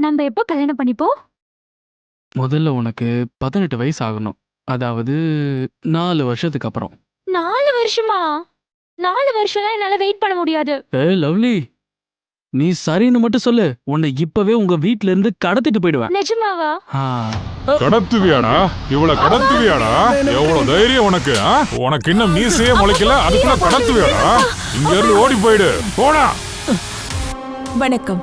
நம்ம எப்போ கல்யாணம் பண்ணிப்போம்? முதல்ல உனக்கு 18 வயசு ஆகணும். அதாவது 4 வருஷத்துக்கு அப்புறம். 4 வருஷமா? 4 வருஷம்லாம் என்னால வெயிட் பண்ண முடியாது. லவ்லி, நீ சரின்னு மட்டும் சொல்லு. உன்னை இப்பவே உங்க வீட்ல இருந்து கடத்திட்டு போயிடுவேன். நிஜமாவா? ஆ, கடத்துவியாடா? இவ்வளவு கடத்துவியாடா? எவ்வளவு தைரியம் உனக்கு? உனக்கு இன்னும் மீசையே முளைக்கல, அதுக்குள்ள கடத்துவியாடா? இங்க இருந்து ஓடி போயிடு, போடா. வணக்கம்,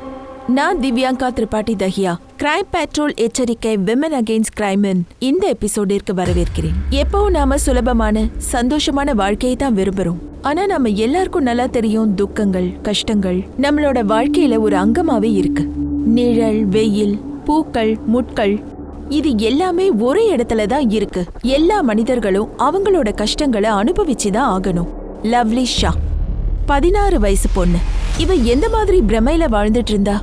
நான் திவ்யாங்கா திரிபாட்டி தஹியா. கிரைம் பேட்ரோல் எச்சரிக்கை விமன் அகெயின்ஸ்ட் கிரைமின் இந்த எபிசோடிற்கு வரவேற்கிறேன். எப்பவும் நாம சுலபமான சந்தோஷமான வாழ்க்கையை தான் விரும்புறோம். ஆனா நம்ம எல்லாருக்கும் நல்லா தெரியும், துக்கங்கள் கஷ்டங்கள் நம்மளோட வாழ்க்கையில ஒரு அங்கமாவே இருக்கு. நிழல், வெயில், பூக்கள், முட்கள், இது எல்லாமே ஒரே இடத்துல தான் இருக்கு. எல்லா மனிதர்களும் அவங்களோட கஷ்டங்களை அனுபவிச்சுதான் ஆகணும். லவ்லி ஷா 16 வயசு பொண்ணு. இவ எந்த மாதிரி பிரமையில வாழ்ந்துட்டு இருந்தா?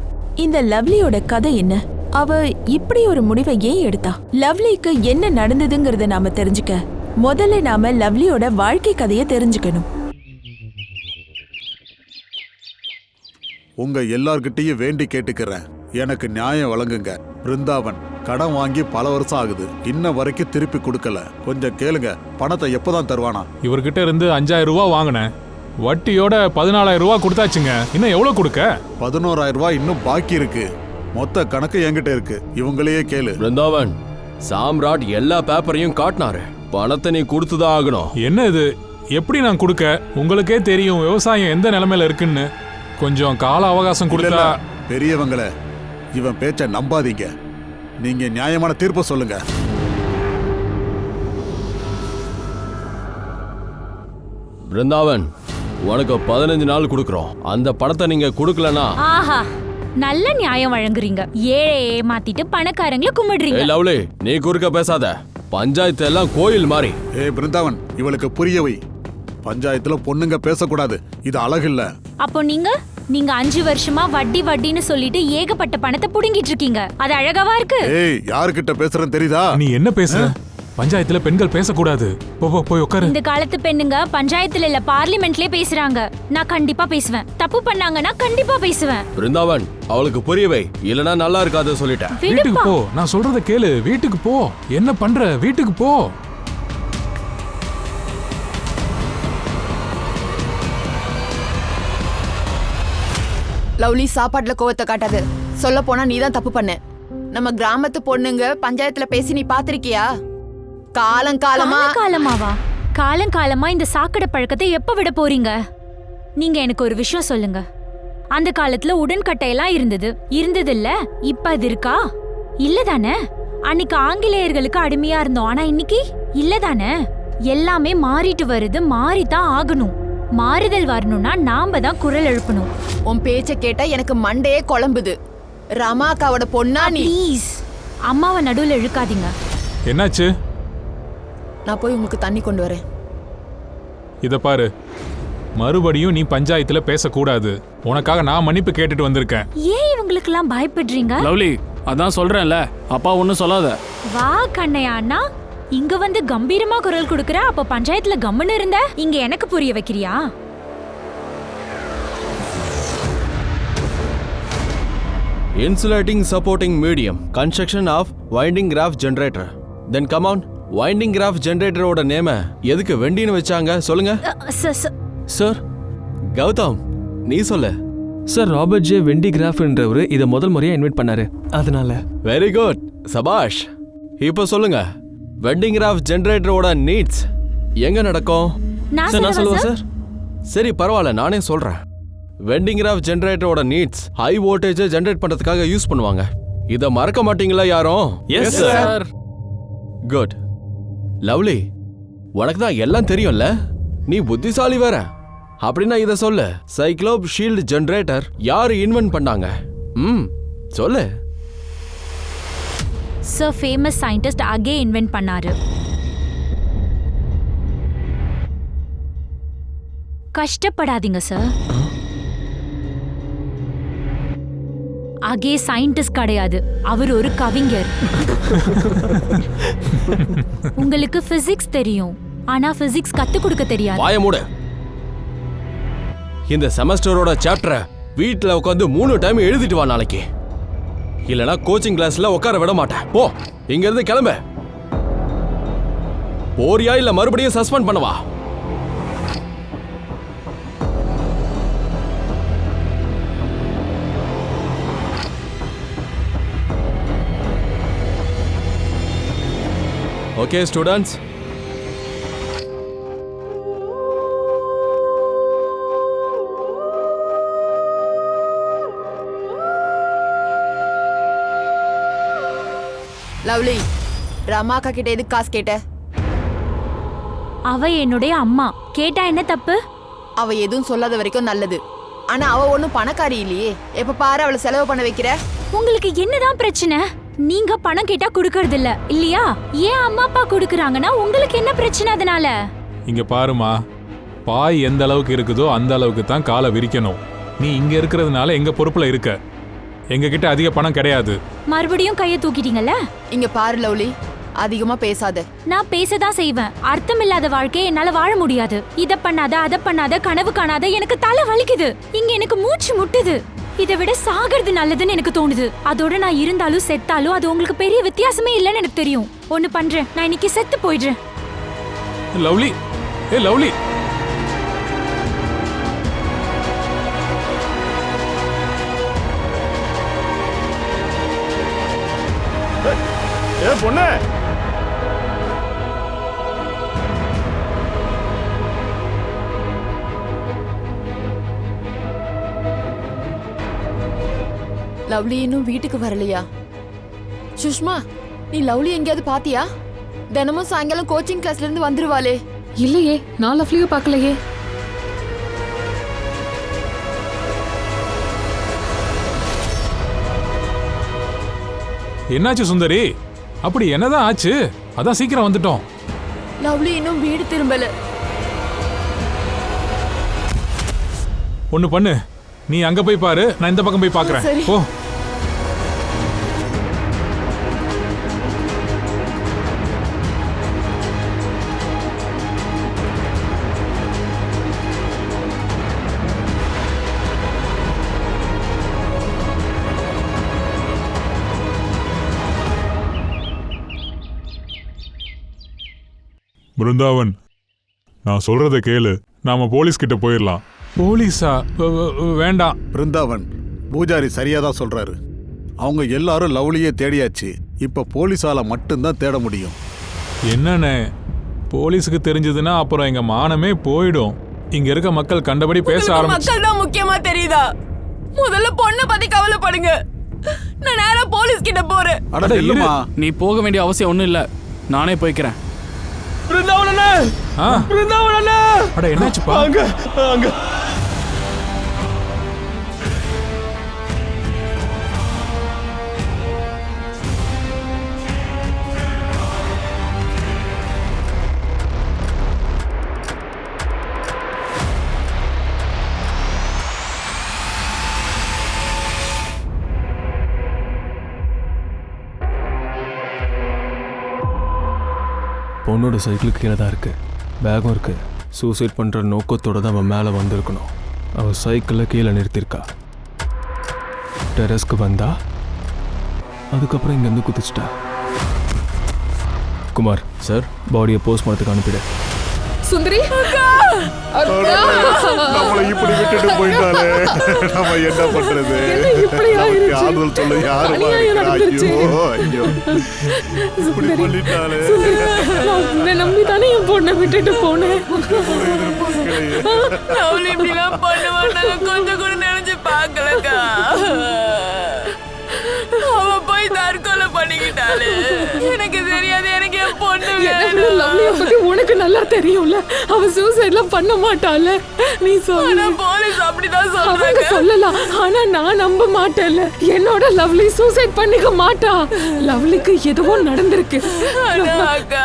இந்த லவ்லியோட கதை என்ன? அவ இப்படி ஒரு முடிவை ஏன் எடுத்தா? லவ்லிக்கு என்ன நடந்ததுங்கிறத நாம தெரிஞ்சுக்க முதல்ல நாம லவ்லியோட வாழ்க்கை கதையை தெரிஞ்சுக்கணும். உங்க எல்லார்கிட்டயும் வேண்டி கேட்டுக்கிறேன், எனக்கு நியாயம் வழங்குங்க. பிருந்தாவன் கடன் வாங்கி பல வருஷம் ஆகுது, இன்ன வரைக்கும் திருப்பி கொடுக்கல. கொஞ்சம் கேளுங்க, பணத்தை எப்பதான் தருவானா? இவர்கிட்ட இருந்து 5000 ரூபாய் வாங்கினேன், வட்டியோட 14000 ரூபாய் கொடுத்தாச்சுங்க. இன்னும் எவ்வளவு கொடுக்க? 11000 ரூபாய் இன்னும் பாக்கி இருக்கு. மொத்த கணக்கு என்கிட்ட இருக்கு, இவங்களையே கேளு. பிருந்தாவன், சாம்ராட் எல்லா பேப்பரையும் காட்டினாரு. பணத்தை நீ கொடுத்துதான் ஆகணும். என்ன இது? எப்படி நான் கொடுக்க? உங்களுக்கே தெரியும் விவசாயம் எந்த நிலைமையில இருக்குன்னு. கொஞ்சம் கால அவகாசம் கொடுத்தா. பெரியவங்களே, இவன் பேச்ச நம்பாதீங்க. நீங்க நியாயமான தீர்ப்பு சொல்லுங்க. பிருந்தாவன், உனக்கு 15 நாள் கொடுக்கறோம். அந்த பணத்தை நீங்க கொடுக்கலனா. ஆஹா, நல்ல நியாயம் வழங்குறீங்க. ஏழை ஏமாத்திட்டு பணக்காரங்களை கும்பிடுறீங்க. ஏய் லவ்லி, நீ குறுக்க பேசாத. பஞ்சாயத்து எல்லாம் கோயில் மாதிரி. பிருந்தாவன், இவளுக்கு புரிய வை. பஞ்சாயத்துல பொண்ணுங்க பேசக்கூடாது, இது அழகில்ல. அப்போ நீங்க 5 வருஷமா வட்டி வட்டின்னு சொல்லிட்டு ஏகப்பட்ட பணத்தை புடுங்கிட்டு இருக்கீங்க. அது அழகாவா இருக்கு? யாருக்கிட்ட பேசுறேன்னு தெரியுதா? நீ என்ன பேசுற? பஞ்சாயத்துல பெண்கள் பேசக்கூடாது. போய் உட்காரு. இந்த காலத்து பெண்ணுங்க பஞ்சாயத்துல இல்ல பார்லிமெண்ட்லயே பேசுறாங்க. நான் கண்டிப்பா பேசுவேன். தப்பு பண்ணாங்கன்னா கண்டிப்பா பேசுவேன். பிருந்தாவன், அவளுக்கு புரியவை, இல்லனா நல்லா இருக்காது சொல்லிட்டேன். வீட்டுக்கு போ, நான் சொல்றத கேளு. வீட்டுக்கு போ. என்ன பண்ற? வீட்டுக்கு போ. லவ்லி, சாப்பாட்டுல கோவத்தை காட்டாது. சொல்ல போனா நீதான் தப்பு பண்ண. நம்ம கிராமத்து பொண்ணுங்க பஞ்சாயத்துல பேசி நீ பாத்திருக்கியா? காலமாவா? காலமா இந்த சாக்கடை பழக்கத்தை எப்ப விட போறீங்க? நீங்க எனக்கு ஒரு விஷயம் சொல்லுங்க. அந்த காலத்துல உடன்கட்டையெல்லாம் இருந்தது இல்ல? இப்ப அது இருக்கா? இல்லதானே? அன்னைக்கு ஆங்கிலேயர்களுக்கு அடிமையா இருந்தோம், ஆனா இன்னைக்கு இல்லதானே? எல்லாமே மாறிட்டு வருது, மாறித்தான் ஆகணும். மாறுதல் வரணும்னா நாம தான் குரல் எழுப்பணும். உன் பேச்ச கேட்டா எனக்கு மண்டையே குழம்புது. ரமாக்காவோட பொண்ணா நீ? ப்ளீஸ், அம்மாவை நடுவுல இழுக்காதீங்க. என்னாச்சு? நான் போய் உங்களுக்கு தண்ணி கொண்டு வரேன். இத பாரு, மறுபடியும் நீ பஞ்சாயத்துல பேசக்கூடாது. உனக்காக நான் மன்னிப்பு கேட்டுட்டு வந்திருக்கேன். ஏன் இவங்களுக்கெல்லாம் பயப்படுறீங்க? லவ்லி, அதான் சொல்றேன்ல, அப்பா ஒன்னும் சொல்லாத. வா கண்ணையா அண்ணா, இங்க வந்து கம்பீரமா குரல் கொடுக்கற. அப்ப பஞ்சாயத்துல கம்முன்னு இருந்த இங்க எனக்கு புரிய வைக்கிறியா? Insulating supporting medium, construction of winding graph generator. Then come on, winding graph generator ஓட நேம எதுக்கு வெண்டின்னு வச்சாங்க சொல்லுங்க. சார் கௌதம், நீ சொல்லு. சார், ராபர்ட் ஜே வெண்டி கிராஃப்ன்றவரு இதை முதல் முறையா இன்வைட் பண்ணாரு, அதனால. வெரி குட், சபாஷ். இப்போ சொல்லுங்க, வெண்டிங் கிராஃப் ஜெனரேட்டரோட நீட்ஸ் எங்க நடக்கும்? சார், நான் சொல்லுவேன் சார். சரி பரவாயில்ல, நானே சொல்றேன். வெண்டிங் கிராஃப் ஜெனரேட்டரோட நீட்ஸ் ஹை வோல்டேஜ் ஜெனரேட் பண்றதுக்காக யூஸ் பண்ணுவாங்க. இத மறக்க மாட்டீங்களா யாரும்? Yes sir. குட். லவ்லி, உனக்கு தான் எல்லாம் தெரியும்ல, நீ புத்திசாலி வேற. அப்படின்னா இத சொல்லு, சைக்ளோப் ஷீல்ட் ஜெனரேட்டர் யாரு இன்வென்ட் பண்ணாங்க? சொல்லு. சர், ஃபேமஸ் சயின்டிஸ்ட் அகே இன்வென்ட் பண்ணாரு. கஷ்டப்படாதீங்க சார். அகே சயின்டிஸ்ட் கிடையாது, அவர் ஒரு கவிஞர். உங்களுக்கு பிசிக்ஸ் தெரியும், ஆனா பிசிக்ஸ் கத்து கொடுக்க தெரியாது. வாய மூடு. இந்த செமஸ்டரோட சாப்டரை வீட்ல உட்காந்து 3 டைம் எழுதிட்டு வா நாளைக்கு. இல்லனா கோச்சிங் கிளாஸ்ல உட்கார விட மாட்டேன். போ, இங்க இருந்து கிளம்பு. போறியா இல்ல மறுபடியும் சஸ்பெண்ட் பண்ணவா? ஓகே ஸ்டூடண்ட்ஸ், லவ்லி, ரமாக்கா கிட்ட எதுக்கு காசு கேட்ட? அவ என்னுடைய அம்மா, கேட்டா என்ன தப்பு? அவ எதுவும் சொல்லாத வரைக்கும் நல்லது. ஆனா அவ ஒண்ணும் பணக்காரி இல்லையே, எப்ப பாரு அவளை செலவு பண்ண வைக்கிற. உங்களுக்கு என்னதான் பிரச்சனை? நீங்க பணம் கேட்டா குடுக்கறது இல்ல இல்லையா? ஏன் அம்மா அப்பா குடுக்கறாங்கன்னா உங்களுக்கு என்ன பிரச்சனை அதனால? இங்க பாருமா, பாய் எந்த அளவுக்கு இருக்குதோ அந்த அளவுக்கு தான் காலை விரிக்கணும். நீ இங்க இருக்கிறதுனால எங்க பொறுப்புல இருக்க. எங்க கிட்ட அதிக பணம் கிடையாது. மறுபடியும் கைய தூக்கிட்டீங்கல்ல? இங்க பாரு லவ்லி, அதிகமா பேசாத. நான் பேசதான் செய்வேன். அர்த்தமில்லாத வாழ்க்கையை என்னால வாழ முடியாது. இத பண்ணாத, அத பண்ணாத, கனவு காணாத, எனக்கு தலை வலிக்குது. இங்க எனக்கு மூச்சு முட்டுது. இதை விட சாகிறது நல்லதுன்னு எனக்கு தோணுது. அதோட நான் இருந்தாலும் செத்தாலும் அது உங்களுக்கு பெரிய வித்தியாசமே இல்லைன்னு எனக்கு தெரியும். ஒண்ணு பண்றேன், நான் இன்னைக்கு செத்து போயிடுறேன். லவ்லி, ஏ லவ்லி, ஏ பொண்ணு, லவ்லி இன்னும் வீட்டுக்கு வரலையா? சுஷ்மா, நீ லவ்லி எங்கேயாவது பாத்தியா? தினமும் சாயங்காலம் கோச்சிங் கிளாஸ்ல இருந்து வந்துருவாளே. இல்லையே, நான் லவ்லியை பார்க்கலையே. என்னாச்சு சுந்தரி? அப்படி என்னதான் ஆச்சு? அதான் சீக்கிரம் வந்துட்டோம். லவ்லி இன்னும் வீடு திரும்பல. ஒண்ணு பண்ணு, நீ அங்க போய் பாரு, நான் இந்த பக்கம் போய் பாக்குறேன். சரி. ஓ, பிருந்தாவன், நான் சொல்றத கேளு. நாம போலீஸ் கிட்ட போயிடலாம். போலீஸா? வேண்டாம். பிருந்தாவன், பூஜாரி சரியாதான் சொல்றாரு. அவங்க எல்லாரும் லவ்லியே தேடியாச்சு. இப்ப போலீஸால மட்டும்தான் தேட முடியும். என்னண்ணே, போலீஸுக்கு தெரிஞ்சதுன்னா அப்புறம் எங்க மானமே போயிடும். இங்க இருக்க மக்கள் கண்டபடி பேச ஆரம்பிச்சு. மக்கள் தான் முக்கியமா தெரியுதா? முதல்ல பொண்ணை பத்தி கவலைப்படுங்க. நான் நேரா போலீஸ் கிட்ட போறேன். அட இல்லம்மா, நீ போக வேண்டிய அவசியம் ஒன்றும் இல்லை, நானே போய்க்கிறேன். பிருந்தாவனே, ஆ, பிருந்தாவனே, அட என்னாச்சுப்பா? அங்க அங்க பொண்ணோட சைக்கிளுக்கு கீழே தான் இருக்கு, பேகும் இருக்கு. சூசைட் பண்ணுற நோக்கத்தோட தான் அவன் மேலே வந்திருக்கணும். அவள் சைக்கிளில் கீழே நிறுத்தியிருக்கா. டெரஸ்க்கு வந்தா, அதுக்கப்புறம் இங்கேருந்து குதிச்சிட்டா. குமார் சார், பாடியை போஸ்ட்மார்ட்டத்துக்கு அனுப்பிடு. சுந்தரி, நம்மளை இப்படி விட்டுட்டு போயிட்டாலே, நம்ம என்ன பண்றது? நமக்கு ஆறுதல் சொல்ல யாருமா இருக்கா? ஐயோ ஐயோ, இப்படி பண்ணிட்டாலே. உன்னை நம்பி தானே என் பொண்ணை விட்டுட்டு போனேன். லவ்லி இப்படிலாம் பண்ணுவான்னு கொஞ்சம் கூட நினைச்சு பார்க்கலக்கா. அவ போய் தற்கொலை பண்ணிக்கிட்டாளே. எனக்கு தெரியாது, எனக்கு என் பொண்ணு வேணும். லவ்லியை பத்தி உனக்கு நல்லா தெரியும்ல, அவ சூசைட்லாம் பண்ண மாட்டாள. நீ சொல்ல, போலீஸ் அப்படிதான் அவங்க சொல்றாங்க. சொல்லலாம், ஆனா நான் நம்ப மாட்டேன்ல. என்னோட லவ்லி சூசைட் பண்ணிக்க மாட்டா. லவ்லிக்கு எதுவோ நடந்திருக்கு. அக்கா,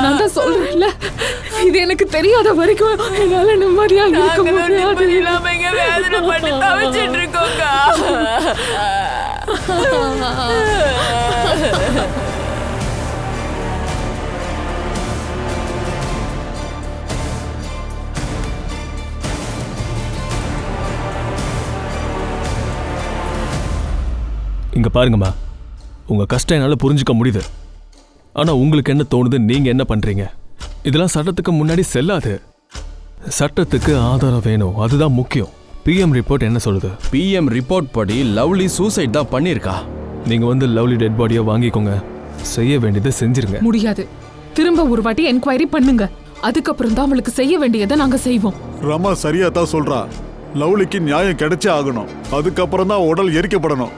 நான் தான் சொல்றேன்ல, இது எனக்கு தெரியாத வரைக்கும் என்னால நிம்மதியா இருக்க முடியாது. இல்லாம இங்க வேதனை பண்ணி தவிச்சிட்டு இருக்கோக்கா. இங்கே பாருங்கம்மா, உங்க கஷ்டம் என்னால புரிஞ்சுக்க முடியுது. ஆனா உங்களுக்கு என்ன தோணுது, நீங்க என்ன பண்றீங்க? இதெல்லாம் சட்டத்துக்கு முன்னாடி செல்லாது. சட்டத்துக்கு ஆதாரம் வேணும், அதுதான் முக்கியம். பிஎம் ரிப்போர்ட் என்ன சொல்லுது? பிஎம் ரிப்போர்ட் படி லவ்லி சூசைட் தான் பண்ணியிருக்கா. நீங்க வந்து லவ்லி டெட் பாடியை வாங்கிக்கோங்க, செய்ய வேண்டியதை செஞ்சிருங்க. முடியாது. திரும்ப ஒரு வாட்டி என்கொயரி பண்ணுங்க. அதுக்கப்புறம் தான் அவளுக்கு செய்ய வேண்டியதை நாங்க செய்வோம். ரமா சரியா தான் சொல்றா. லவ்லிக்கு நியாயம் கிடைச்சே ஆகணும். அதுக்கப்புறம் தான் உடல் எரிக்கப்படணும்.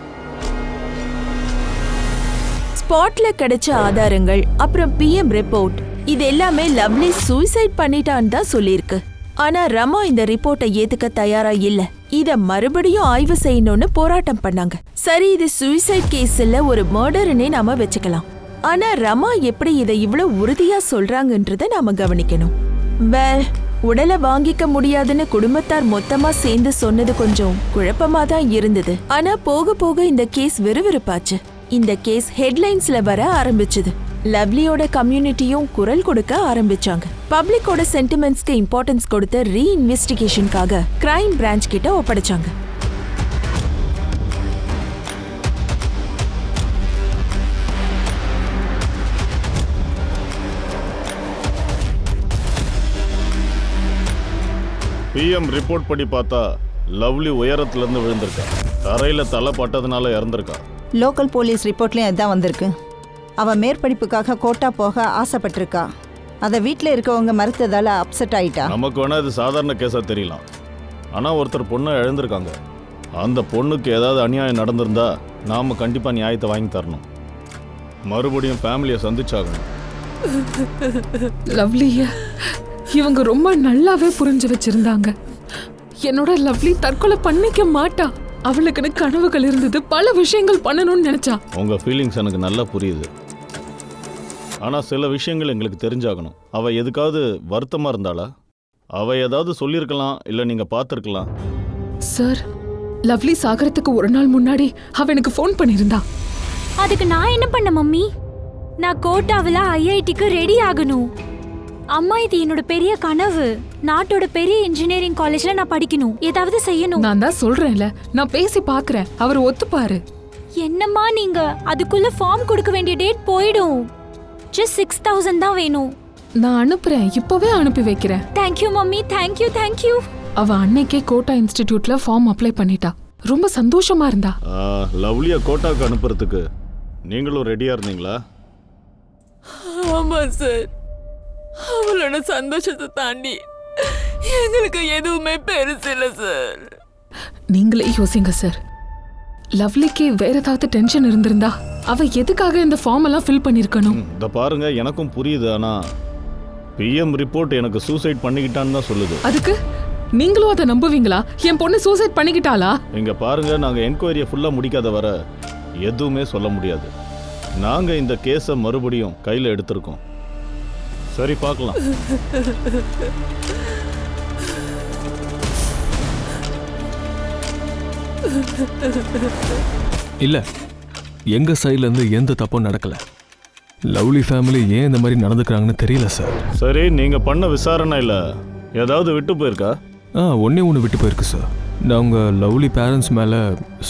ஸ்பாட்ல கிடைச்ச ஆதாரங்கள், அப்புறம் பிஎம் ரிப்போர்ட், இது எல்லாமே லவ்லி சூசைட் பண்ணிட்டான்னு தான் சொல்லியிருக்கு. ஆனா ரமா இந்த ரிப்போர்ட்டை ஏத்துக்க தயாரா இல்ல. இத மறுபடியும் ஆய்வு செய்யணும்னு போராட்டம் பண்ணாங்க. சரி, இது சூசைட் கேஸ் இல்ல, ஒரு மர்டர்னே நாம வச்சுக்கலாம். ஆனா ரமா எப்படி இதை இவ்வளவு உறுதியா சொல்றாங்கன்றத நாம கவனிக்கணும். உடலை வாங்கிக்க முடியாதுன்னு குடும்பத்தார் மொத்தமா சேர்ந்து சொன்னது கொஞ்சம் குழப்பமா தான் இருந்தது. ஆனா போக போக இந்த கேஸ் விறுவிறுப்பாச்சு. இந்த கேஸ் ஹெட்லைன்ஸ்ல வர ஆரம்பிச்சது. லவ்லியோட கம்யூனிட்டியும் குரல் கொடுக்க ஆரம்பிச்சாங்க. பப்ளிக்கோட சென்டிமெண்ட்ஸ்க்கு இம்பார்ட்டன்ஸ் கொடுத்து ரீஇன்வெஸ்டிகேஷனுக்காக கிரைம் பிரான்ச் கிட்ட ஒப்படைச்சாங்க. பிஎம் ரிப்போர்ட் படி பார்த்தா லவ்லி உயரத்துல இருந்து விழுந்திருக்கா. தரையில தலை பட்டதுனால இறந்திருக்கா. லோக்கல் போலீஸ் ரிப்போர்ட்லயும் அதுதான் வந்திருக்கு. அவ மேற்படிப்புக்காக கோட்டா போக ஆசைப்பட்டிருக்கா. அதை வீட்டில் இருக்கவங்க மறுத்ததால அப்செட் ஆயிட்டா. நமக்கு வேணா இது சாதாரண கேஸா தெரியலாம். ஆனா ஒருத்தர் பொண்ணை இழந்திருக்காங்க. அந்த பொண்ணுக்கு ஏதாவது அநியாயம் நடந்திருந்தா நாம கண்டிப்பா நியாயத்தை வாங்கி தரணும். மறுபடியும் ஃபேமிலியை சந்திச்சாகணும். லவ்லிய இவங்க ரொம்ப நல்லாவே புரிஞ்சு வச்சிருந்தாங்க. என்னோட லவ்லி தற்கொலை பண்ணிக்க மாட்டா. அவளுக்குன்னு கனவுகள் இருந்தது, பல விஷயங்கள் பண்ணணும்னு நினைச்சா. உங்க ஃபீலிங்ஸ் எனக்கு நல்லா புரியுது. ஆனா சில விஷயங்கள் எங்களுக்கு தெரிஞ்சாகணும். அவ எதுக்காவது வருத்தமா இருந்தாளா? அவ ஏதாவது சொல்லியிருக்கலாம், இல்ல நீங்க பார்த்திருக்கலாம். சார், லவ்லி சாகரத்துக்கு ஒரு நாள் முன்னாடி அவ எனக்கு ஃபோன் பண்ணியிருந்தா. அதுக்கு நான் என்ன பண்ண மம்மி? நான் கோட்டாவில் ஐஐடிக்கு ரெடி ஆகணும். அம்மா, இது என்னோட பெரிய கனவு. நாட்டோட பெரிய இன்ஜினியரிங் காலேஜ்ல நான் படிக்கணும், ஏதாவது செய்யணும். நான் தான் சொல்றேன்ல, நான் பேசி பாக்குறேன், அவர் ஒத்துப்பாரு. என்னம்மா நீங்க? அதுக்குள்ள ஃபார்ம் கொடுக்க வேண்டிய டேட் போயிடும். ஜஸ்ட் 6000 தான் வேணும். நான் அனுப்புறேன், இப்பவே அனுப்பி வைக்கிறேன். Thank you mummy, thank you thank you. அவ அன்னைக்கே கோட்டா இன்ஸ்டிடியூட்ல ஃபார்ம் அப்ளை பண்ணிட்டா. ரொம்ப சந்தோஷமா இருந்தா. லவ்லியா கோட்டாக்கு அனுப்புறதுக்கு நீங்களும் ரெடியா இருந்தீங்களா? ஆமா சார். அவளோட சந்தோஷத்தை தாண்டி எங்களுக்கு எதுவுமே பெருசு இல்லை சார். நீங்களே யோசிங்க சார். லவ்லிக்கு வேற ஏதாவது டென்ஷன் இருந்திருந்தா அவ எதுக்காக இந்த ஃபார்ம் எல்லாம் ஃபில் பண்ணிருக்கணும்? இத பாருங்க, எனக்கும் புரியுது. ஆனா பிஎம் ரிப்போர்ட் எனக்கு சூசைட் பண்ணிக்கிட்டான்னு தான் சொல்லுது. அதுக்கு நீங்களும் அதை நம்புவீங்களா? என் பொண்ணு சூசைட் பண்ணிக்கிட்டாளா? இங்க பாருங்க, நாங்க என்கொயரியை ஃபுல்லா முடிக்காத வர எதுவுமே சொல்ல முடியாது. நாங்க இந்த கேஸை மறுபடியும் கையில எடுத்திருக்கோம். சரி, பார்க்கலாம். இல்ல, எங்க சைட்ல இருந்து எந்த தப்பும் நடக்கல. லவ்லி ஃபேமிலி ஏன் இந்த மாதிரி நடந்துக்கிறாங்கன்னு தெரியல சார். சரி, நீங்க பண்ண விசாரணையில ஏதாவது விட்டு போயிருக்கா? ஒன்னே ஒன்று விட்டு போயிருக்கு சார். நாங்கள் லவ்லி பேரண்ட்ஸ் மேலே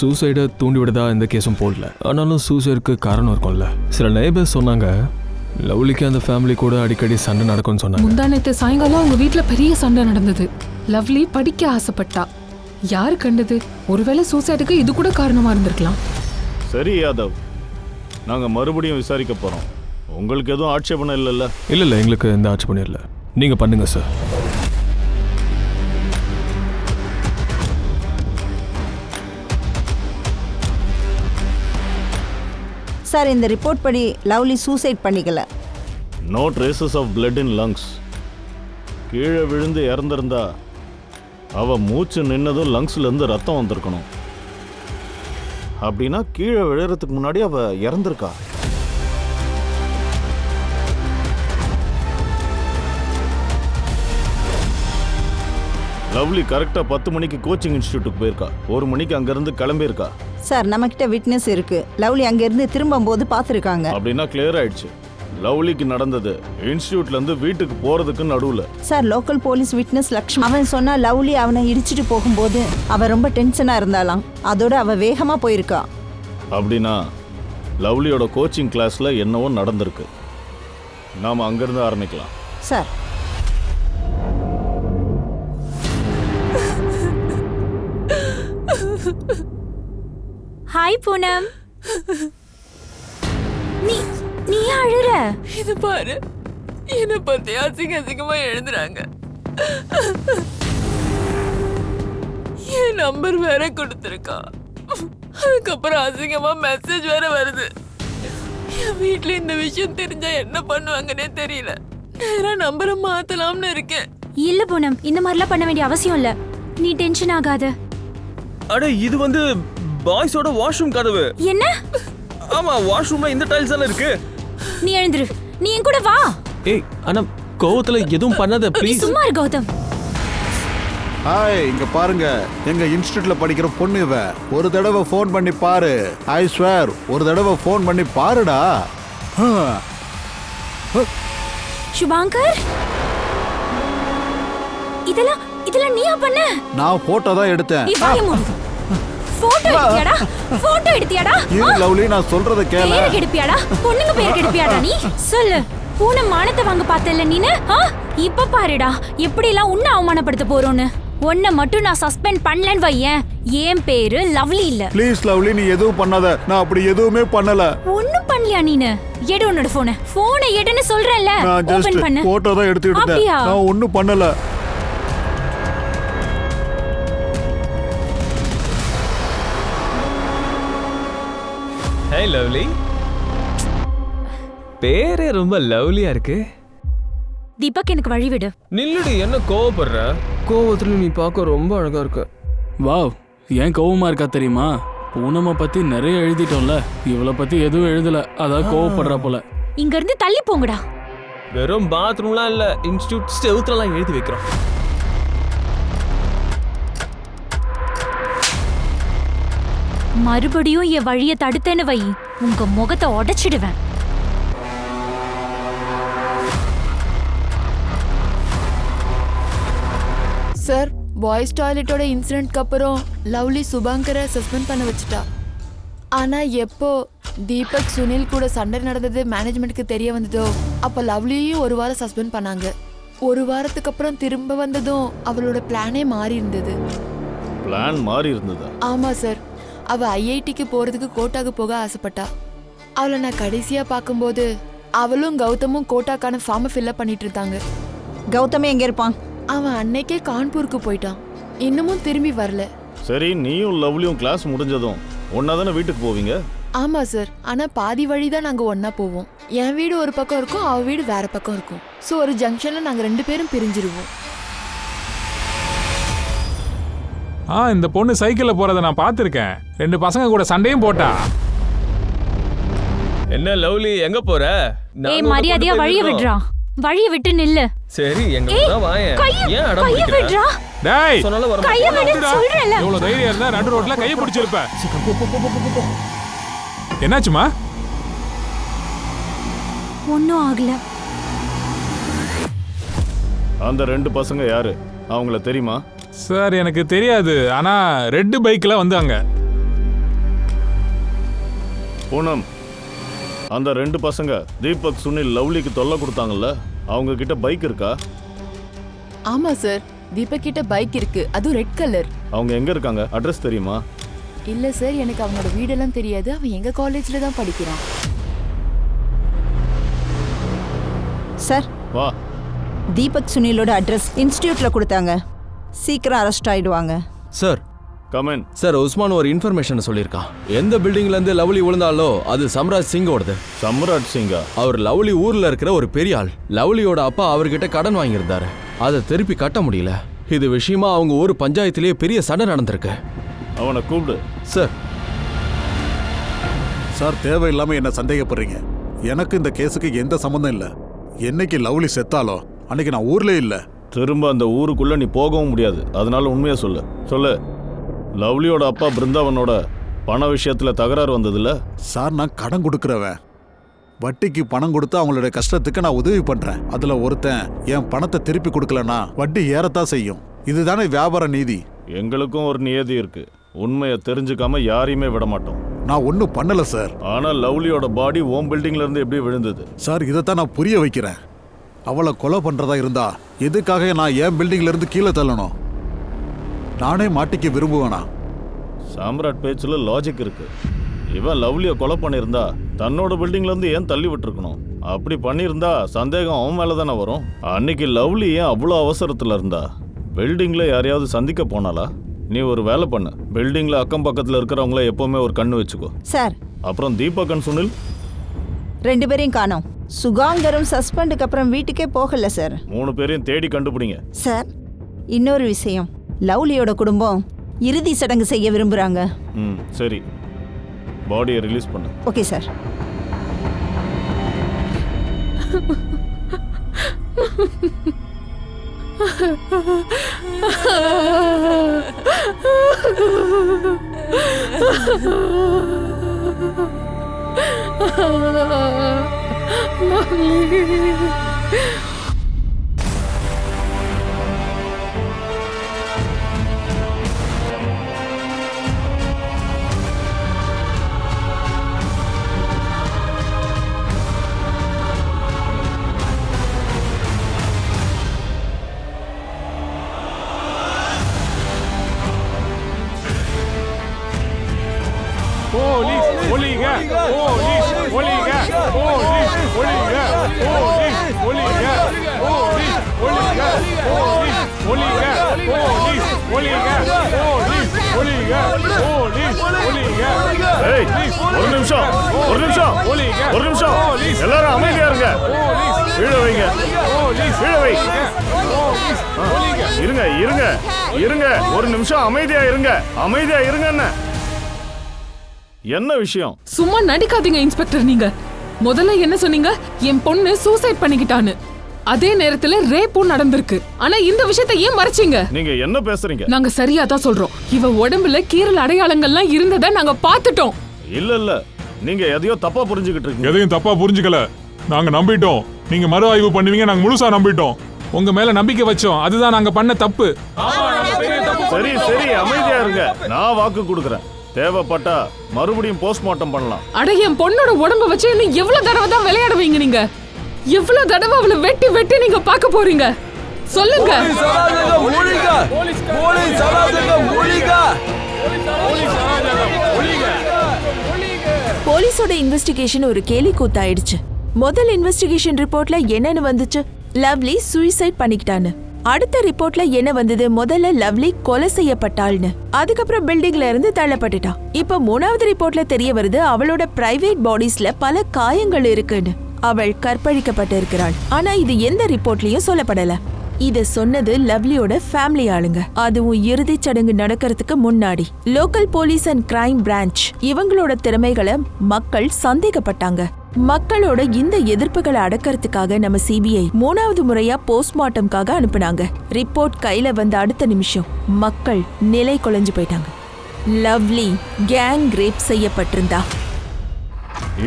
சூசைடை தூண்டி விடதா இந்த கேஸும் போடல. ஆனாலும் சூசைடுக்கு காரணம் இருக்கும்ல. சில நெய்பர்ஸ் சொன்னாங்க லவ்லிக்கு அந்த ஃபேமிலி கூட அடிக்கடி சண்டை நடக்கும்னு சொன்னாங்க. முந்தானத்து சாயங்காலம் அவங்க வீட்டில் பெரிய சண்டை நடந்தது. லவ்லி படிக்க ஆசைப்பட்டா. யாரு கண்டது? ஒருவேளை சூசைடுக்கு இது கூட காரணமா இருந்திருக்கலாம். சரி யாதவ், நாங்க மறுபடியும் விசாரிக்க போறோம். உங்களுக்கு எதுவும் ஆட்சேபணம் இல்லைல்ல? இல்லை, எங்களுக்கு எந்த ஆட்சேபணம் இல்லை. நீங்கள் பண்ணுங்க சார். சார், இந்த ரிப்போர்ட் படி லவ்லி சூசைட் பண்ணிக்கல. No traces of blood in lungs. கீழே விழுந்து இறந்திருந்தா அவ மூச்சு நின்னதும் லங்ஸ்ல இருந்து ரத்தம் வந்திருக்கணும். அப்படின்னா கீழே விழுறதுக்கு முன்னாடி அவ இறந்திருக்கா. லவ்லி கரெக்டா 10 மணிக்கு கோச்சிங் இன்ஸ்டிடியூட்டுக்கு போயிருக்கா. 1 மணிக்கு அங்கிருந்து கிளம்பியிருக்கா. சார், நம்மகிட்ட விட்னஸ் இருக்கு. லவ்லி அங்கிருந்து திரும்பும்போது பார்த்துருக்காங்க. அப்படின்னா கிளியர் ஆயிடுச்சு. லவ்லிக்கு நடந்தது இன்ஸ்டிடியூட்ல இருந்து வீட்டுக்கு போறதுக்கு நடுவுல. Sir, local police witness Lakshmi அவன் சொன்னா லவ்லி அவனை இடிச்சிட்டு போகும்போது அவ ரொம்ப டென்ஷனா இருந்தாலாம். அதோட அவ வேகமா போயிருக்கா. அப்படின்னா லவ்லியோட கோச்சிங் கிளாஸில் என்னவோ நடந்திருக்கு. நாம் அங்கேருந்து ஆரம்பிக்கலாம். Sir, hi Poonam. நீ நீ அழுற? இது பாரு, என்ன பத்தி அசிங்கமா எழுதுறாங்க. என் நம்பர் வேற கொடுத்துருக்கா. அதுக்கப்புறம் அசிங்கமா மெசேஜ் வேற வருது. என் வீட்டுல இந்த விஷயம் தெரிஞ்சா என்ன பண்ணுவாங்கன்னே தெரியல. நேரா நம்பரை மாத்தலாம்னு இருக்கேன். இல்ல பூனம், இந்த மாதிரிலாம் பண்ண வேண்டிய அவசியம் இல்ல. நீ டென்ஷன் ஆகாத. அட, இது வந்து பாய்ஸோட வாஷ்ரூம் கதவு. என்ன? ஆமா, வாஷ்ரூம்ல இந்த டைல்ஸ் எல்லாம் இருக்கு. நீ எழுந்துரு, நீ என் கூட வா. ஏய், அண்ணா கோவத்துல எதுவும் பண்ணாத நீ ப்ளீஸ். சும்மா இரு கௌதம். ஹாய், இங்க பாருங்க, எங்க இன்ஸ்டிடியூட்ல படிக்கிற பொண்ணு இவ. ஒரு தடவை ஃபோன் பண்ணி பாரு. ஐ ஸ்வேர், ஒரு தடவை ஃபோன் பண்ணி பாருடா. சுபாங்கர், இதெல்லாம் நீயா பண்ண? நான் போட்டோ தான் எடுத்தேன். நீ வாய மூடு. போட்டோ எடுத்தியாடா? போட்டோ எடுத்தியாடா? இரு லவ்லி, நான் சொல்றத கேளு. பேருக்கு எடுப்பியாடா? பொண்ணுங்க பேருக்கு எடுப்பியாடா நீ? சொல்லு. பூனை மானத்தை வாங்க பார்த்தல நீனு? இப்ப பாருடா எப்படி எல்லாம் உன்னை அவமானப்படுத்த போறோன்னு. உன்னை மட்டும் நான் சஸ்பெண்ட் பண்ணலன்னு வையேன், என் பேரு லவ்லி இல்ல. ப்ளீஸ் லவ்லி, நீ எதுவும் பண்ணாத. நான் அப்படி எதுவுமே பண்ணல. ஒண்ணும் பண்ணலையா நீனு? எடு உன்னோட போனை எடுன்னு சொல்றேன்ல. நான் ஓபன் ஜஸ்ட் பண்ணு. போட்டோ தான் எடுத்துட்டேன். அப்படியா? நான் ஒண்ணும் பண்ணல. ஹே லவ்லி, பேரே ரொம்ப லவ்லியா இருக்கு. தீபக், எனக்கு வழி விடு. நில்லுடி, என்ன கோவப்படுற? கோவத்துல நீ பார்க்க ரொம்ப அழகா இருக்க. வாவ், ஏன் கோவமா இருக்கா தெரியுமா? பூனமை பத்தி நிறைய எழுதிட்டோம்ல, இவளை பத்தி எதுவும் எழுதல, அதான் கோவப்படுறா போல. இங்க இருந்து தள்ளி போங்கடா. வெறும் பாத்ரூம்லாம் இல்ல, இன்ஸ்டிடியூட் செவுத்துலலாம் எழுதி வைக்கிறோம். மறுபடியும் என் வழியை தடுத்தேன்னு வை, உங்க முகத்தை உடைச்சிடுவேன். சார், பாய்ஸ் டாய்லெட்டோட இன்சிடென்ட்க்கு அப்புறம் லவ்லி சுபாங்கரை சஸ்பெண்ட் பண்ண வச்சுட்டா. ஆனா எப்போ தீபக் சுனில் கூட சண்டை நடந்தது மேனேஜ்மெண்ட்க்கு தெரிய வந்ததோ அப்ப லவ்லியையும் ஒரு வாரம் சஸ்பெண்ட் பண்ணாங்க. ஒரு வாரத்துக்கு அப்புறம் திரும்ப வந்ததும் அவளோட பிளானே மாறி இருந்தது. பிளான் மாறி இருந்ததா? ஆமா சார், அவ ஐஐடிக்கு போறதுக்கு கோட்டாக்கு போக ஆசைப்பட்டா. அவளை நான் கடைசியா பார்க்கும்போது அவளும் கௌதமும் கோட்டாக்கான ஃபார்மை ஃபில்அப் பண்ணிட்டு இருந்தாங்க. கௌதமே எங்க இருப்பான்? அவன் அன்னைக்கே கான்பூருக்கு போயிட்டான், இன்னமும் திரும்பி வரல. சரி, நீயும் லவ்லியும் கிளாஸ் முடிஞ்சதும் ஒன்னா தானே வீட்டுக்கு போவீங்க? ஆமா சார், ஆனா பாதி வழி தான் நாங்க ஒன்னா போவோம். என் வீடு ஒரு பக்கம் இருக்கும், அவ வீடு வேற பக்கம் இருக்கும். ஸோ ஒரு ஜங்ஷன்ல நாங்க 2 பேரும் பிரிஞ்சிருவோம். இந்த பொண்ணு சைக்கிள்ல போறத நான் பார்த்திருக்கேன். 2 பசங்க கூட சண்டையும் போட்டா. என்ன லவ்லி, எங்க போற? ஏய், மரியாதையா வழிய விடுறா. வழிய விட்டு நில்லு. சரி, எங்க தான் வாயேன். ஏன் அடம் கைய பிடிக்கிற? விடுறா. டேய், சொன்னால வர கைய விடு சொல்றேன்ல. இவ்வளவு தைரியம் இருந்தா நடு ரோட்ல கையை பிடிச்சிருப்ப. என்னாச்சுமா? ஒன்னும் ஆகல. அந்த 2 பசங்க யாரு? அவங்கள தெரியுமா? சார், எனக்கு தெரியாது. ஆனா ரெட் பைக்ல வந்தாங்க. பூனம், அந்த 2 பசங்க தீபக் சுனில் லவ்லிக்கு தொல்லை கொடுத்தாங்கல்ல, அவங்க கிட்ட பைக் இருக்கா? ஆமா சார், தீபக் கிட்ட பைக் இருக்கு, அதுவும் ரெட் கலர். அவங்க எங்க இருக்காங்க? அட்ரஸ் தெரியுமா? இல்ல சார், எனக்கு அவனோட வீடெல்லாம் தெரியாது. அவன் எங்க காலேஜ்ல தான் படிக்கிறான். சார், வா. தீபக் சுனிலோட அட்ரஸ் இன்ஸ்டிடியூட்ல கொடுத்தாங்க. சீக்கிரம் அரெஸ்ட் ஆயிடுவாங்க. Sir, come in. சார், உஸ்மான் ஒரு இன்ஃபர்மேஷன் சொல்லியிருக்கான். எந்த பில்டிங்ல இருந்து லவ்லி விழுந்தாலோ அது சம்ராஜ் சிங்கோடது. சம்ராஜ் சிங்கா? அவர் லவ்லி ஊர்ல இருக்கிற ஒரு பெரிய ஆள். லவ்லியோட அப்பா அவர்கிட்ட கடன் வாங்கியிருந்தாரு, அதை திருப்பி கட்ட முடியல. இது விஷயமா அவங்க ஊர் பஞ்சாயத்திலேயே பெரிய சண்டை நடந்திருக்கு. அவனை கூப்பிடு. சார். சார், தேவையில்லாம என்ன சந்தேகப்படுறீங்க? எனக்கு இந்த கேஸுக்கு எந்த சம்மந்தம் இல்லை. என்னைக்கு லவ்லி செத்தாலோ அன்னைக்கு நான் ஊர்ல இல்லை. திரும்ப அந்த ஊருக்குள்ள நீ போகவும் முடியாது. அதனால உண்மையா சொல்லு. லவ்லியோட அப்பா பிருந்தாவனோட பண விஷயத்துல தகராறு வந்ததுல? சார், நான் கடன் கொடுக்குறவன். வட்டிக்கு பணம் கொடுத்து அவங்களோட கஷ்டத்துக்கு நான் உதவி பண்றேன். அதுல ஒருத்தன் என் பணத்தை திருப்பி கொடுக்கலன்னா வட்டி ஏறத்தான் செய்யும். இதுதானே வியாபார நீதி. எங்களுக்கும் ஒரு நியதி இருக்கு. உண்மையை தெரிஞ்சுக்காம யாரையுமே விட மாட்டோம். நான் ஒன்றும் பண்ணல சார். ஆனா லவ்லியோட பாடி ஓம் பில்டிங்ல இருந்து எப்படி விழுந்தது? சார் இதைத்தான் நான் புரிய வைக்கிறேன். அவளை கொலை பண்றதா இருந்தா எதுக்காக நான் என் பில்டிங்ல இருந்து கீழே தள்ளணும்? நானே மாட்டிக்க விரும்புவேனா? சாம்ராட் பேச்சுல லாஜிக் இருக்கு. இவன் லவ்லியை கொலை பண்ணியிருந்தா தன்னோட பில்டிங்ல இருந்து ஏன் தள்ளி விட்டுருக்கணும்? அப்படி பண்ணியிருந்தா சந்தேகம் அவன் மேல தானே வரும். அன்னைக்கு லவ்லி ஏன் அவ்வளோ அவசரத்துல இருந்தா? பில்டிங்ல யாரையாவது சந்திக்க போனாலா? நீ ஒரு வேலை பண்ணு, பில்டிங்ல அக்கம் பக்கத்துல இருக்கிறவங்கள எப்பவுமே ஒரு கண்ணு வச்சுக்கோ. சார் அப்புறம் தீபக் அண்ட் சுனில் 2 பேரையும் காணோம். சுகாங்கரும் சஸ்பெண்டுக்கு அப்புறம் வீட்டுக்கே போகல சார். 3 பேரையும் தேடி கண்டுபிடிங்க. சார் இன்னொரு விஷயம், லவ்லியோட குடும்பம் இறுதி சடங்கு செய்ய விரும்புறாங்க. சரி, பாடியை ரிலீஸ் பண்ணு. Okay sir. ஒரு நிமிஷம் எல்லாரும் அமைதியா இருங்க. கீழே வைங்க. இருங்க இருங்க இருங்க, ஒரு நிமிஷம் அமைதியா இருங்க. அமைதியா இருங்க. என்ன விஷயம்? சும்மா நடிக்காதீங்க இன்ஸ்பெக்டர். நீங்க முதல்ல என்ன சொன்னீங்க? என் பொண்ணு சூசைட் பண்ணிக்கிட்டான்னு. அதே நேரத்துல ரேப்பும் நடந்திருக்கு. ஆனா இந்த விஷயத்தை ஏன் மறைச்சீங்க? நீங்க என்ன பேசுறீங்க? நாங்க சரியா தான் சொல்றோம். இவ உடம்புல கீறல் அடையாளங்கள்லாம் இருந்ததை நாங்க பார்த்துட்டோம். இல்ல நீங்க எதையோ தப்பா புரிஞ்சுக்கிட்டு இருக்கீங்க. எதையும் தப்பா புரிஞ்சுக்கல, நாங்க நம்பிட்டோம். நீங்க மறு ஆய்வு பண்ணுவீங்க, நாங்க முழுசா நம்பிட்டோம். உங்க மேல நம்பிக்கை வச்சோம், அதுதான் நாங்க பண்ண தப்பு. சரி அமைதியா இருங்க. நான் வாக்கு கொடுக்கறேன், தேவைப்பட்டா மறுபடியும் போஸ்ட்மார்ட்டம் பண்ணலாம். அட என் பொண்ணோட உடம்ப வச்சு இன்னும் எவ்வளவு தடவை தான் விளையாடுவீங்க நீங்க? எவ்வளவு தடவை அவளை வெட்டி நீங்க பார்க்க போறீங்க? சொல்லுங்க. போலீஸோட இன்வெஸ்டிகேஷன் ஒரு கேலி கூத்தாயிடுச்சு. முதல் இன்வெஸ்டிகேஷன் ரிப்போர்ட்ல என்னன்னு வந்துச்சு? லவ்லி சூசைட் பண்ணிக்கிட்டான்னு. அடுத்த ரிப்போர்ட்ல என்ன வந்தது? முதல்ல லவ்லி கொலை செய்யப்பட்டாள்னு. அதுக்கப்புறம் பில்டிங்ல இருந்து தள்ளப்பட்டுட்டா. இப்ப 3வது ரிப்போர்ட்ல தெரிய வருது அவளோட பிரைவேட் பாடிஸ்ல பல காயங்கள் இருக்குன்னு. அவள் கற்பழிக்கப்பட்டு இருக்கிறாள். ஆனா இது எந்த ரிப்போர்ட்லயும் சொல்லப்படல. இத சொன்னது லவ்லியோட ஃபேமிலி ஆளுங்க. அதுவும் இறுதி சடங்கு நடக்கிறதுக்கு முன்னாடி. Local police and crime branch இவங்களோட திறமைகளை மக்கள் சந்தேகப்பட்டாங்க. மக்களோட இந்த எதிர்ப்புகளை அடக்கிறதுக்காக நம்ம சிபிஐ 3வது முறையா போஸ்ட்மார்ட்டம்காக அனுப்புனாங்க. ரிப்போர்ட் கையில வந்த அடுத்த நிமிஷம் மக்கள் நிலை குலைஞ்சு போயிட்டாங்க. லவ்லி கேங் ரேப் செய்யப்பட்டிருந்தா.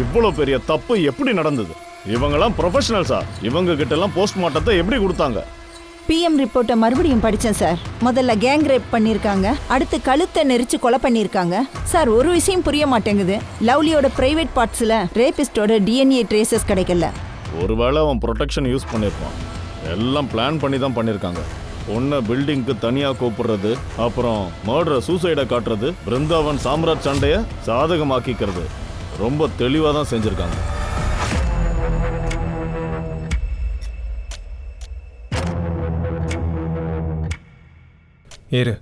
இவ்வளவு பெரிய தப்பு எப்படி நடந்தது? இவங்கெல்லாம் ப்ரொஃபஷனல்ஸா? இவங்க கிட்ட எல்லாம் போஸ்ட்மார்ட்டத்தை எப்படி கொடுத்தாங்க? பிஎம் ரிப்போர்ட்டை மறுபடியும் படித்தேன் சார். முதல்ல கேங் ரேப் பண்ணியிருக்காங்க, அடுத்து கழுத்தை நெரிச்சு கொலை பண்ணியிருக்காங்க. சார் ஒரு விஷயம் புரிய மாட்டேங்குது. லவ்லியோட பிரைவேட் பார்ட்ஸில் ரேபிஸ்டோட டிஎன்ஏ ட்ரேசஸ் கிடைக்கல. ஒருவேளை அவன் ப்ரொடெக்ஷன் யூஸ் பண்ணியிருப்பான். எல்லாம் பிளான் பண்ணி தான் பண்ணியிருக்காங்க. பொண்ணை பில்டிங்க்கு தனியாக கூப்பிடுறது, அப்புறம் மர்டரை சூசைடை காட்டுறது, பிருந்தாவன் சாம்ராட் சண்டையை சாதகமாக்கிக்கிறது ரொம்ப தெளிவாக தான் செஞ்சுருக்காங்க. ஏறு,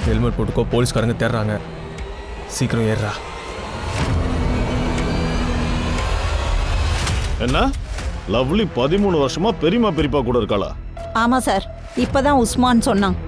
ஹெல்மெட் போட்டுக்கோ, போலீஸ்காரங்க தேடுறாங்க. சீக்கிரம் ஏறுறா. என்ன லவ்லி 13 வருஷமா பெரியமா பெரியப்பா கூட இருக்காளா? ஆமா சார், இப்பதான் உஸ்மான் சொன்னான்.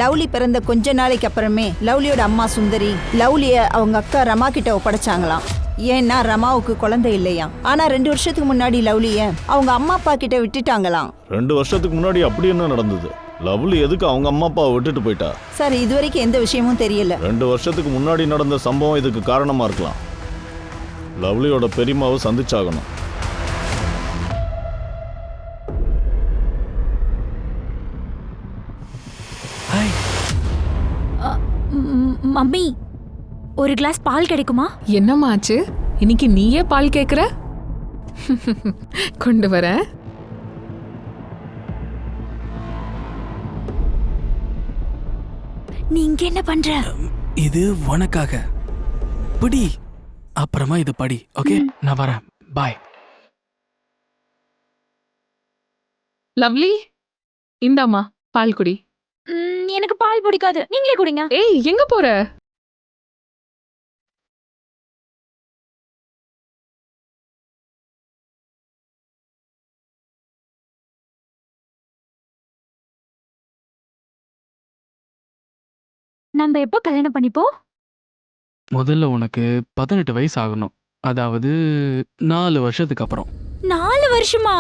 லவ்லி பிறந்த கொஞ்ச நாளைக்கு அப்புறமே லவ்லியோட அம்மா சுந்தரி லவ்லிய அவங்க அக்கா ரமா கிட்ட ஒப்படைச்சாங்களாம். ஏன்னா ரமாவுக்கு குழந்தை இல்லையா. ஆனா 2 வருஷத்துக்கு முன்னாடி லவ்லிய அவங்க அம்மா அப்பா கிட்ட விட்டுட்டாங்களாம். 2 வருஷத்துக்கு முன்னாடி அப்படி என்ன நடந்தது? லவ்லி எதுக்கு அவங்க அம்மா அப்பாவை விட்டுட்டு போயிட்டா? சார் இதுவரைக்கும் எந்த விஷயமும் தெரியல. 2 வருஷத்துக்கு முன்னாடி நடந்த சம்பவம் இதுக்கு காரணமா இருக்கலாம். லவ்லியோட பெரியம்மாவை சந்திச்சாகணும். மம்மி ஒரு கிளாஸ் பால் கிடைக்குமா? என்னம்மா ஆச்சு? இன்னைக்கு நீயே பால் கேக்குற? கொண்டு வரேன். நீங்க என்ன பண்ற? இது உனக்காக. பிடி, அப்புறமா இது படி. ஓகே, நான் வரேன். பாய். லவ்லி, இந்தாம்மா பால் குடி. எனக்கு பால் பிடிக்காது, நீங்களே குடிங்க. ஏய், எங்க போற? நம்ம எப்போ கல்யாணம் பண்ணிப்போம்? முதல்ல உனக்கு 18 வயசு ஆகணும். அதாவது 4 வருஷத்துக்கு அப்புறம். 4 வருஷமா?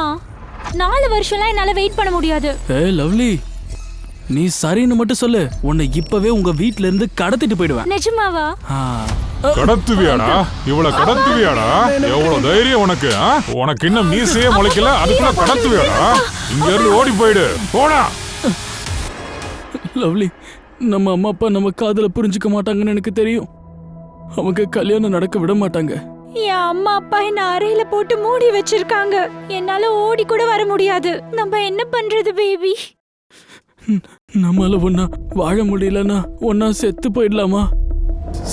4 வருஷம்லாம் என்னால வெயிட் பண்ண முடியாது. ஏய் லவ்லி, நீ சரின்னு மட்டும் சொல்லு, உன்னை இப்பவே உங்க வீட்ல இருந்து கடத்திட்டு போயிடுவேன். நிஜமாவா? கடத்துவியாடா? இவ்வளவு கடத்துவியாடா? எவ்வளவு தைரியம் உனக்கு? உனக்கு இன்னும் மீசையே முளைக்கல, அதுக்குள்ள கடத்துவியாடா? இங்க இருந்து ஓடி போயிடு, போடா. லவ்லி, நம்ம அம்மா அப்பா நம்ம காதல புரிஞ்சுக்க மாட்டாங்கன்னு எனக்கு தெரியும். அவங்க கல்யாணம் நடக்க விட மாட்டாங்க. என் அம்மா அப்பா என்ன அறையில போட்டு மூடி வச்சிருக்காங்க. என்னால ஓடி கூட வர முடியாது. நம்ம என்ன பண்றது பேபி? நம்மால ஒன்னா வாழ முடியலன்னா ஒன்னா செத்து போயிடலாமா?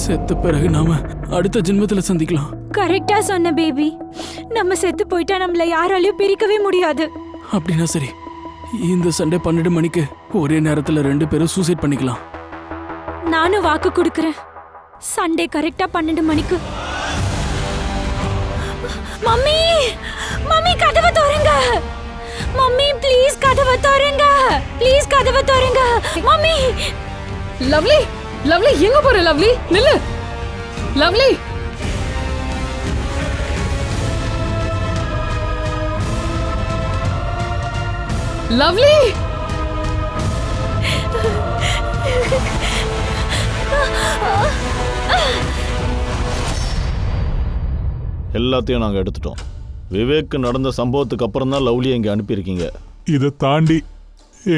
செத்த பிறகு நாம அடுத்த ஜென்மத்துல சந்திக்கலாம். கரெக்டா சொன்ன பேபி. நம்ம செத்து போயிட்டா நம்மள யாராலையும் பிரிக்கவே முடியாது. அப்படின்னா சரி, இந்த சண்டே 12 மணிக்கு ஒரே நேரத்துல 2 பேரும் சூசைட் பண்ணிக்கலாம். நானும் வாக்கு கொடுக்கறேன். சண்டே கரெக்டா 12 மணிக்கு. மம்மி, மம்மி கதவை திறங்க. மம்மி ப்ளீஸ் கதவை திறங்க. ப்ளீஸ் கதவை திறங்க. மம்மி. லவ்லி, லவ்லி எங்க போற? லவ்லி நில்லு. Lovely, lovely. எல்லாத்தையும் நாங்கள் எடுத்துட்டோம். விவேக் நடந்த சம்பவத்துக்கு அப்புறம் தான் லவ்லியை இங்கே அனுப்பியிருக்கீங்க. இதை தாண்டி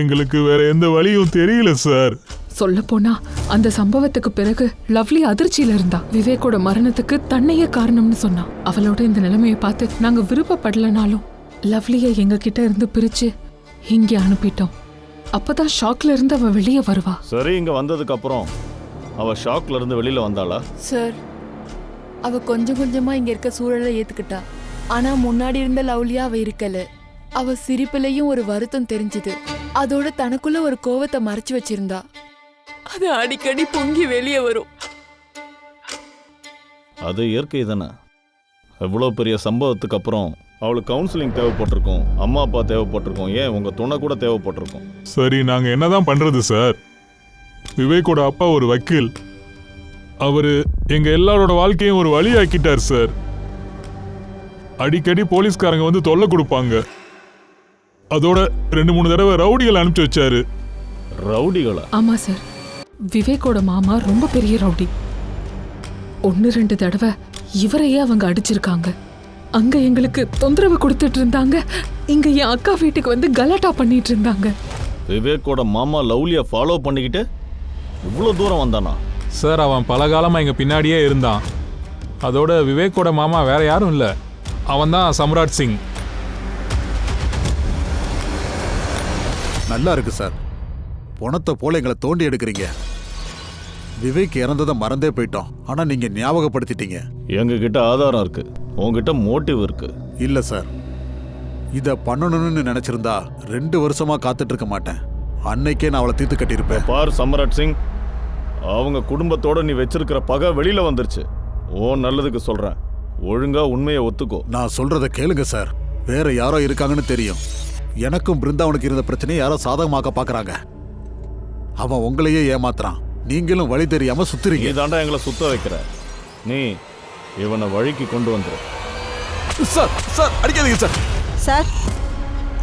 எங்களுக்கு வேற எந்த வழியும் தெரியல சார். சொல்ல போனா அந்த சம்பவத்துக்கு பிறகு லவ்லி அதிர்ச்சியில இருந்தா. விவேக்கோட மரணத்துக்கு தன்னையே காரணம்னு சொன்னா. அவளோட இந்த நிலைமையை பார்த்து நாங்க விருப்பப்படலனாலும் லவ்லியை எங்க கிட்ட இருந்து பிரிச்சு இங்க அனுப்பிட்டோம். அப்பதான் ஷாக்ல இருந்து அவ வெளியே வருவா. சரி, இங்கே வந்ததுக்கு அப்புறம் அவ ஷாக்ல இருந்து வெளியில வந்தாளா? சார், அவ கொஞ்சம் கொஞ்சமா இங்க இருக்க சூழலை ஏத்துக்கிட்டா. ஆனா முன்னாடி இருந்த லவ்லியா அவ இருக்கல. அவ சிரிப்புலயும் ஒரு வருத்தம் தெரிஞ்சுது. அதோட தனக்குள்ள ஒரு கோவத்தை மறைச்சு வச்சிருந்தா. அது அடிக்கடி பொங்கி வெளியே வரும். அது இயற்கை தானே. எவ்வளோ பெரிய சம்பவத்துக்கு அப்புறம் அவளுக்கு கவுன்சிலிங் தேவைப்பட்டிருக்கும், அம்மா அப்பா தேவைப்பட்டிருக்கும், ஏன் உங்க துணை கூட தேவைப்பட்டிருக்கும். சரி, நாங்க என்னதான் பண்றது சார்? விவேக்கோட அப்பா ஒரு வக்கீல். அவரு எங்க எல்லாரோட வாழ்க்கையும் ஒரு வழியாக்கிட்டார் சார். அடிக்கடி போலீஸ்காரங்க வந்து தொல்லை கொடுப்பாங்க. அதோட 2-3 தடவை ரவுடிகள் அனுப்பிச்சு வச்சாரு. ரவுடிகளா? ஆமா சார், விவேக்கோட மாமா ரொம்ப பெரிய ரவுடி. 1-2 தடவை இவரையே அவங்க அடிச்சிருக்காங்க. அங்க எங்களுக்கு தொந்தரவு கொடுத்துட்டு இருந்தாங்க. இங்க என் அக்கா வீட்டுக்கு வந்து கலாட்டா பண்ணிட்டு இருந்தாங்க. விவேக்கோட மாமா லவ்லியை ஃபாலோ பண்ணிக்கிட்டு இவ்வளோ தூரம் வந்தானா? சார், அவன் பல காலமா எங்க பின்னாடியே இருந்தான். அதோட விவேக்கோட மாமா வேற யாரும் இல்ல, அவன் தான் சம்ராட் சிங். நல்லா இருக்கு சார். பணத்தை போல எங்களை தோண்டி எடுக்கிறீங்க. விவேக் இறந்ததை மறந்தே போயிட்டோம். ஆனா நீங்க ஞாபகப்படுத்திட்டீங்க. எங்க கிட்ட ஆதாரம் இருக்கு, உங்ககிட்ட மோட்டிவ் இருக்கு. இல்ல சார், இத பண்ணணும்னு நினைச்சிருந்தா 2 வருஷமா காத்துட்டு இருக்க மாட்டேன். அன்னைக்கே நான் அவளை தீர்த்து கட்டியிருப்பேன். பார் சம்ராட் சிங், அவங்க குடும்பத்தோட நீ வச்சிருக்கிற பகை வெளியில வந்துருச்சு. ஓ நல்லதுக்கு சொல்றேன், ஒழுங்கா உண்மையை ஒத்துக்கோ. நான் சொல்றத கேளுங்க சார். வேற யாரோ இருக்காங்கன்னு தெரியும். எனக்கும் பிருந்தாவனுக்கு இருந்த பிரச்சனையை யாரோ சாதகமாக்க பாக்குறாங்க. அவன் உங்களையே ஏமாத்துறான். நீங்களும் வழி தெரியாம சுத்துறீங்க. நீ தாண்டா எங்களை சுத்த வைக்கிற. நீ இவனை வழிக்கு கொண்டு வந்துரு. சார், சார் அடிக்காதீங்க சார். சார்,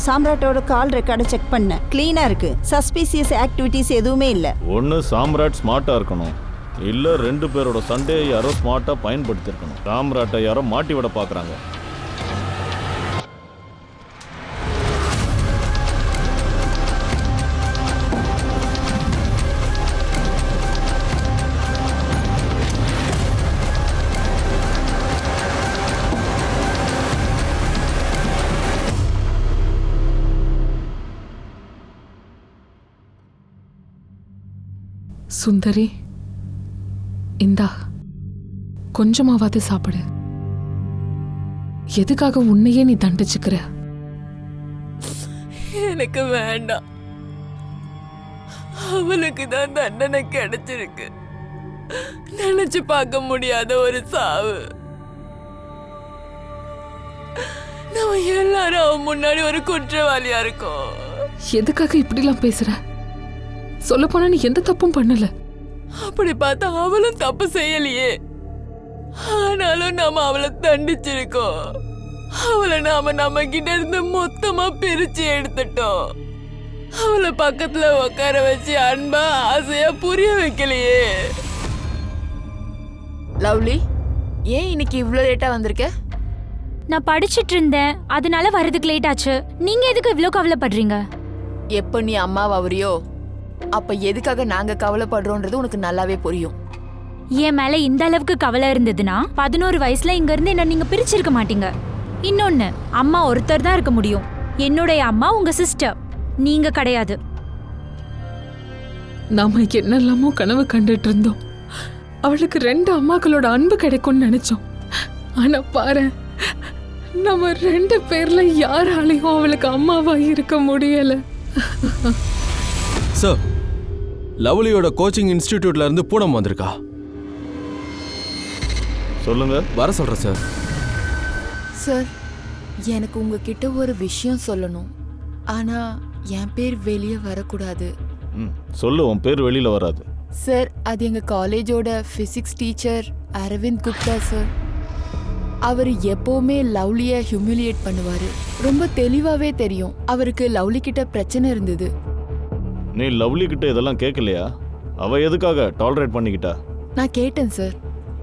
சாம்ராட்டோட கால் ரெக்கார்டை செக் பண்ண கிளீனா இருக்கு. சஸ்பீசியஸ் ஆக்டிவிட்டிஸ் எதுவுமே இல்ல. ஒன்று சாம்ராட் ஸ்மார்ட்டா இருக்கணும், இல்ல 2 பேரோட சண்டையை யாரோ ஸ்மார்ட்டா பயன்படுத்திருக்கணும். சாம்ராட்டை யாரோ மாட்டி விட பாக்குறாங்க. சுந்தரி, இந்தா கொஞ்சமாவது சாப்பிடு. எதுக்காக உன்னையே நீ தண்டிச்சுக்கிற? எனக்கு வேண்டாம். அவளுக்கு தான் தண்டனை கிடைச்சிருக்கு. நினைச்சு பார்க்க முடியாத ஒரு சாவு. நம்ம எல்லாரும் அவன் முன்னாடி ஒரு குற்றவாளியா இருக்கோம். எதுக்காக இப்படிலாம் பேசுற? சொல்ல போனா நீ எந்த தப்பும் பண்ணல. அப்படி பார்த்தா அவளும் தப்பு செய்யலையே. ஆனாலும் நாம அவளை தண்டிச்சிருக்கோம். அவளை நாம நம்ம கிட்ட இருந்து மொத்தமா பிரிச்சு எடுத்துட்டோம். அவளை பக்கத்துல உட்கார வச்சு அன்பா ஆசையா புரிய வைக்கலையே. லவ்லி, ஏன் இன்னைக்கு இவ்வளவு லேட்டா வந்திருக்க? நான் படிச்சிட்டு இருந்தேன், அதனால வரதுக்கு லேட் ஆச்சு. நீங்க எதுக்கு இவ்ளோ கவலைப்படுறீங்க? எப்ப நீ அம்மாவறியோ அப்ப எதுக்காக நாங்க கவலைப்படுறோன்றது உனக்கு நல்லாவே புரியும். என் மேல இந்த அளவுக்கு கவலை இருந்ததுன்னா 11 வயசுல இங்க இருந்து என்ன நீங்க பிரிச்சிருக்க மாட்டீங்க. இன்னொன்னு, அம்மா ஒருத்தர் தான் இருக்க முடியும். என்னுடைய அம்மா உங்க சிஸ்டர், நீங்க கிடையாது. நாம என்னெல்லாமோ கனவு கண்டுட்டு இருந்தோம். அவளுக்கு 2 அம்மாக்களோட அன்பு கிடைக்கும்னு நினைச்சோம். ஆனா பாரு, நம்ம 2 பேர்ல யாராலையும் அவளுக்கு அம்மாவா இருக்க முடியல. சார், லவ்லியோட கோச்சிங் இன்ஸ்டிடியூட்ல இருந்து பூனம் வந்திருக்கா. சொல்லுங்க. வர சொல்றேன் சார். சார், எனக்கு உங்ககிட்ட ஒரு விஷயம் சொல்லணும். ஆனா என் பேர் வெளியே வரக்கூடாது. சொல்லு, உன் பேர் வெளியில வராது. சார், அது எங்க காலேஜோட physics teacher Aravind Gupta sir. அவர் எப்பவுமே லவ்லியை ஹியூமிலியேட் பண்ணுவாரு. ரொம்ப தெளிவாவே தெரியும் அவருக்கு லவ்லி கிட்ட பிரச்சனை இருந்தது. நீ லவ்லி கிட்ட இதெல்லாம் கேட்கலையா? அவ எதுக்காக டாலரேட் பண்ணிக்கிட்டா? நான் கேட்டேன் சார்.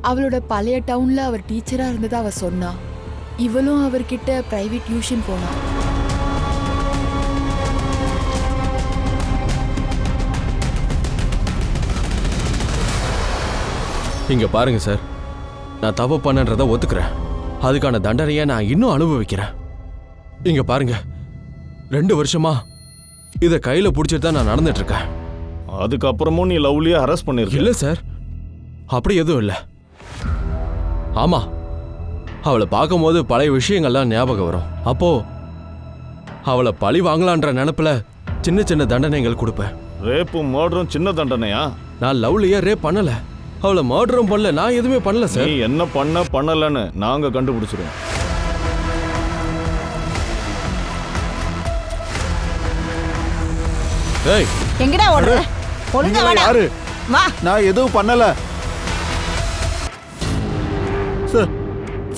அவளோட பழைய டவுன்ல அவர் டீச்சரா இருந்ததா அவ சொன்னா. இவளும் அவர்கிட்ட பிரைவேட் டியூஷன் போனா. இங்க பாருங்க சார், நான் தப்பு பண்ணன்றத ஒத்துக்கிறேன். அதுக்கான தண்டனையை நான் இன்னும் அனுபவிக்கிறேன். இங்க பாருங்க, 2 வருஷமா இதை கையில பிடிச்சிட்டு தான் நான் நடந்துட்டு இருக்கேன். அதுக்கப்புறமும் நீ லவ்லியை அரெஸ்ட் பண்ணிருக்க? இல்ல சார், அப்படி எதுவும் இல்லை. ஆமா, அவளை பார்க்கும்போது பழைய விஷயங்கள்லாம் ஞாபகம் வரும். அப்போ அவளை பழி வாங்கலான்ற நினைப்புல சின்ன சின்ன தண்டனைகள் கொடுப்பேன். ரேப்பும் மர்டரும் சின்ன தண்டனையா? நான் லவ்லியை ரேப் பண்ணல, அவளை மர்டரும் பண்ணல, நான் எதுவுமே பண்ணல சார். நீ என்ன பண்ணலன்னு நாங்க கண்டுபிடிச்சிருவோம். ஏய், எங்கடா ஓடுற? ஒழுங்கா வாடா. யாரு? வா. நான் எதுவும் பண்ணல சார்.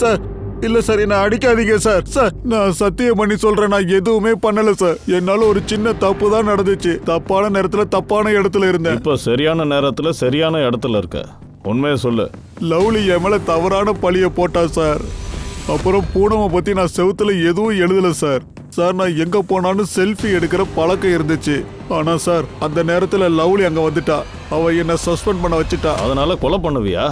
சார், இல்ல சார், என்ன அடிக்காதீங்க சார். சார், நான் சத்தியம் பண்ணி சொல்றேன், நான் எதுவுமே பண்ணல சார். என்னால ஒரு சின்ன தப்பு தான் நடந்துச்சு. தப்பான நேரத்துல தப்பான இடத்துல இருந்தேன். இப்ப சரியான நேரத்துல சரியான இடத்துல இருக்க. உண்மையை சொல்லு. லவ்லி என் மேல தவறான பழிய போட்டா சார். அப்புறம் பூனமை பத்தி நான் செவுத்துல எதுவும் எழுதல சார். சார், நான் எங்க போனாலும் செல்ஃபி எடுக்கிற பழக்கம் இருந்துச்சு. ஆனா சார், அந்த நேரத்துல லவ்லி அங்க வந்துட்டா. அவ என்ன சஸ்பெண்ட் பண்ண வச்சுட்டா. அதனால கொலை பண்ணுவியா?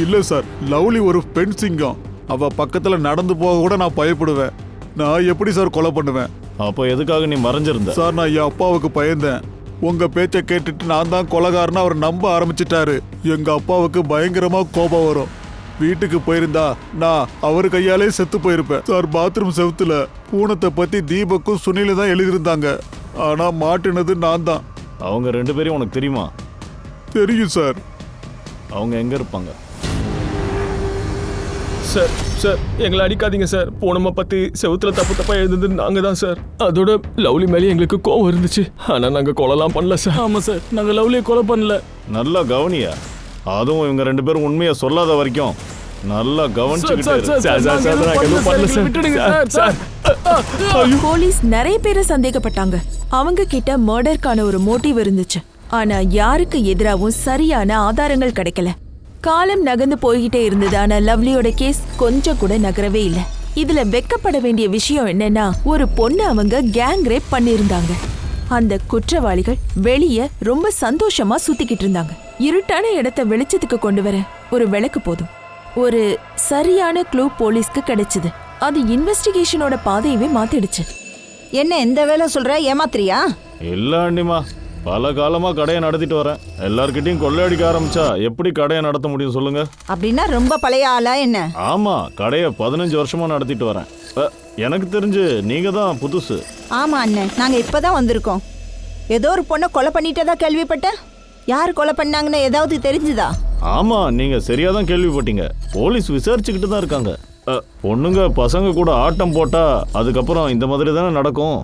இல்ல சார், லவ்லி ஒரு பெண் சிங்கம். அவ பக்கத்துல நடந்து போக கூட நான் பயப்படுவேன். நான் எப்படி சார் கொலை பண்ணுவேன்? அப்போ எதுக்காக நீ மறைஞ்சிருந்த? சார், நான் என் அப்பாவுக்கு பயந்தேன். உங்க பேச்சை கேட்டுட்டு நான் தான் கொலைகாரன்னு அவர் நம்ப ஆரம்பிச்சிட்டாரு. எங்க அப்பாவுக்கு பயங்கரமா கோபம் வரும். வீட்டுக்கு போயிருந்தா நான் அவர் கையாலே செத்து போயிருப்பேன் சார். பாத்ரூம் செவுத்துல பூனத்தை பத்தி தீபக்கும் சுனிலும் தான் எழுதியிருந்தாங்க. ஆனா மாட்டினது நான் தான். அவங்க 2 பேரையும் உனக்கு தெரியுமா? தெரியும் சார். அவங்க எங்க இருப்பாங்க? சார், சார், எங்களை அடிக்காதீங்க சார். பூனமை பத்தி செவுத்துல தப்பு தப்பா எழுந்தது நாங்க தான் சார். அதோட லவ்லி மேலே எங்களுக்கு கோவம் இருந்துச்சு. ஆனா நாங்க கொலைலாம் பண்ணல சார். ஆமா சார், நாங்க லவ்லியை கொலை பண்ணல. நல்லா கவனியா. அதுவும் இவங்க 2 பேரும் உண்மையை சொல்லாத வரைக்கும் நல்லா போலீஸ் நிறைய பேரை சந்தேகப்பட்டாங்க. அவங்க கிட்ட மர்டருக்கான ஒரு மோட்டிவ் இருந்துச்சு. ஆனா யாருக்கு எதிராகவும் சரியான ஆதாரங்கள் கிடைக்கல. காலம் நகர்ந்து போய்கிட்டே இருந்தது. ஆனா லவ்லியோட கேஸ் கொஞ்சம் கூட நகரவே இல்லை. இதுல வெக்கப்பட வேண்டிய விஷயம் என்னன்னா, ஒரு பொண்ணு அவங்க கேங் ரேப் பண்ணியிருந்தாங்க. அந்த குற்றவாளிகள் வெளியே ரொம்ப சந்தோஷமா சுத்திக்கிட்டு இருந்தாங்க. இருட்டான இடத்தை வெளிச்சத்துக்கு கொண்டு வர ஒரு விளக்கு போதும். ஒரு சரியான க்ளூ போலீஸ்க்கு கிடைச்சது. அது இன்வெஸ்டிகேஷனோட பாதையவே மாத்திடுச்சு. என்ன எந்த வேலை சொல்ற? ஏமாத்திரியா? இல்ல அண்ணிமா, பல காலமா கடையை நடத்திட்டு வரேன். எல்லார்கிட்டயும் கொள்ளையடிக்க ஆரம்பிச்சா எப்படி கடையை நடத்த முடியும் சொல்லுங்க? அப்படின்னா ரொம்ப பழைய ஆளா என்ன? ஆமா, கடையை 15 வருஷமா நடத்திட்டு வரேன். எனக்கு தெரிஞ்சு நீங்க தான் புதுசு. ஆமா அண்ணன், நாங்க இப்பதான் வந்திருக்கோம். ஏதோ ஒரு பொண்ணை கொலை பண்ணிட்டதா கேள்விப்பட்டேன். யார் கொலை பண்ணாங்கன்னு ஏதாவது தெரிஞ்சுதா? ஆமா, நீங்க சரியா தான் கேள்விப்பட்டீங்க. போலீஸ் விசாரிச்சுக்கிட்டு தான் இருக்காங்க. பொண்ணுங்க பசங்க கூட ஆட்டம் போட்டா அதுக்கப்புறம் இந்த மாதிரி தானே நடக்கும்.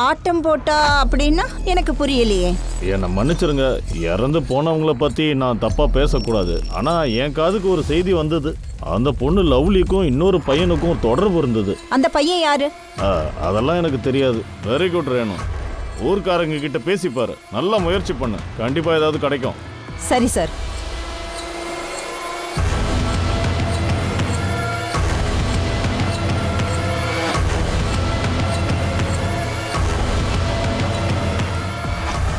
ஆட்டம் போட்டா அப்படின்னா எனக்கு புரியலையே. என்னை மன்னிச்சிருங்க, இறந்து போனவங்கள பத்தி நான் தப்பா பேசக்கூடாது. ஆனா என் காதுக்கு ஒரு செய்தி வந்தது. அந்த பொண்ணு லவ்லிக்கும் இன்னொரு பையனுக்கும் தொடர்பு இருந்தது. அந்த பையன் யாரு? அதெல்லாம் எனக்கு தெரியாது. வெரி குட் ரேணு, ஊர்க்காரங்க கிட்ட பேசிப்பாரு. நல்லா முயற்சி பண்ணு, கண்டிப்பா ஏதாவது கிடைக்கும். சரி சார்.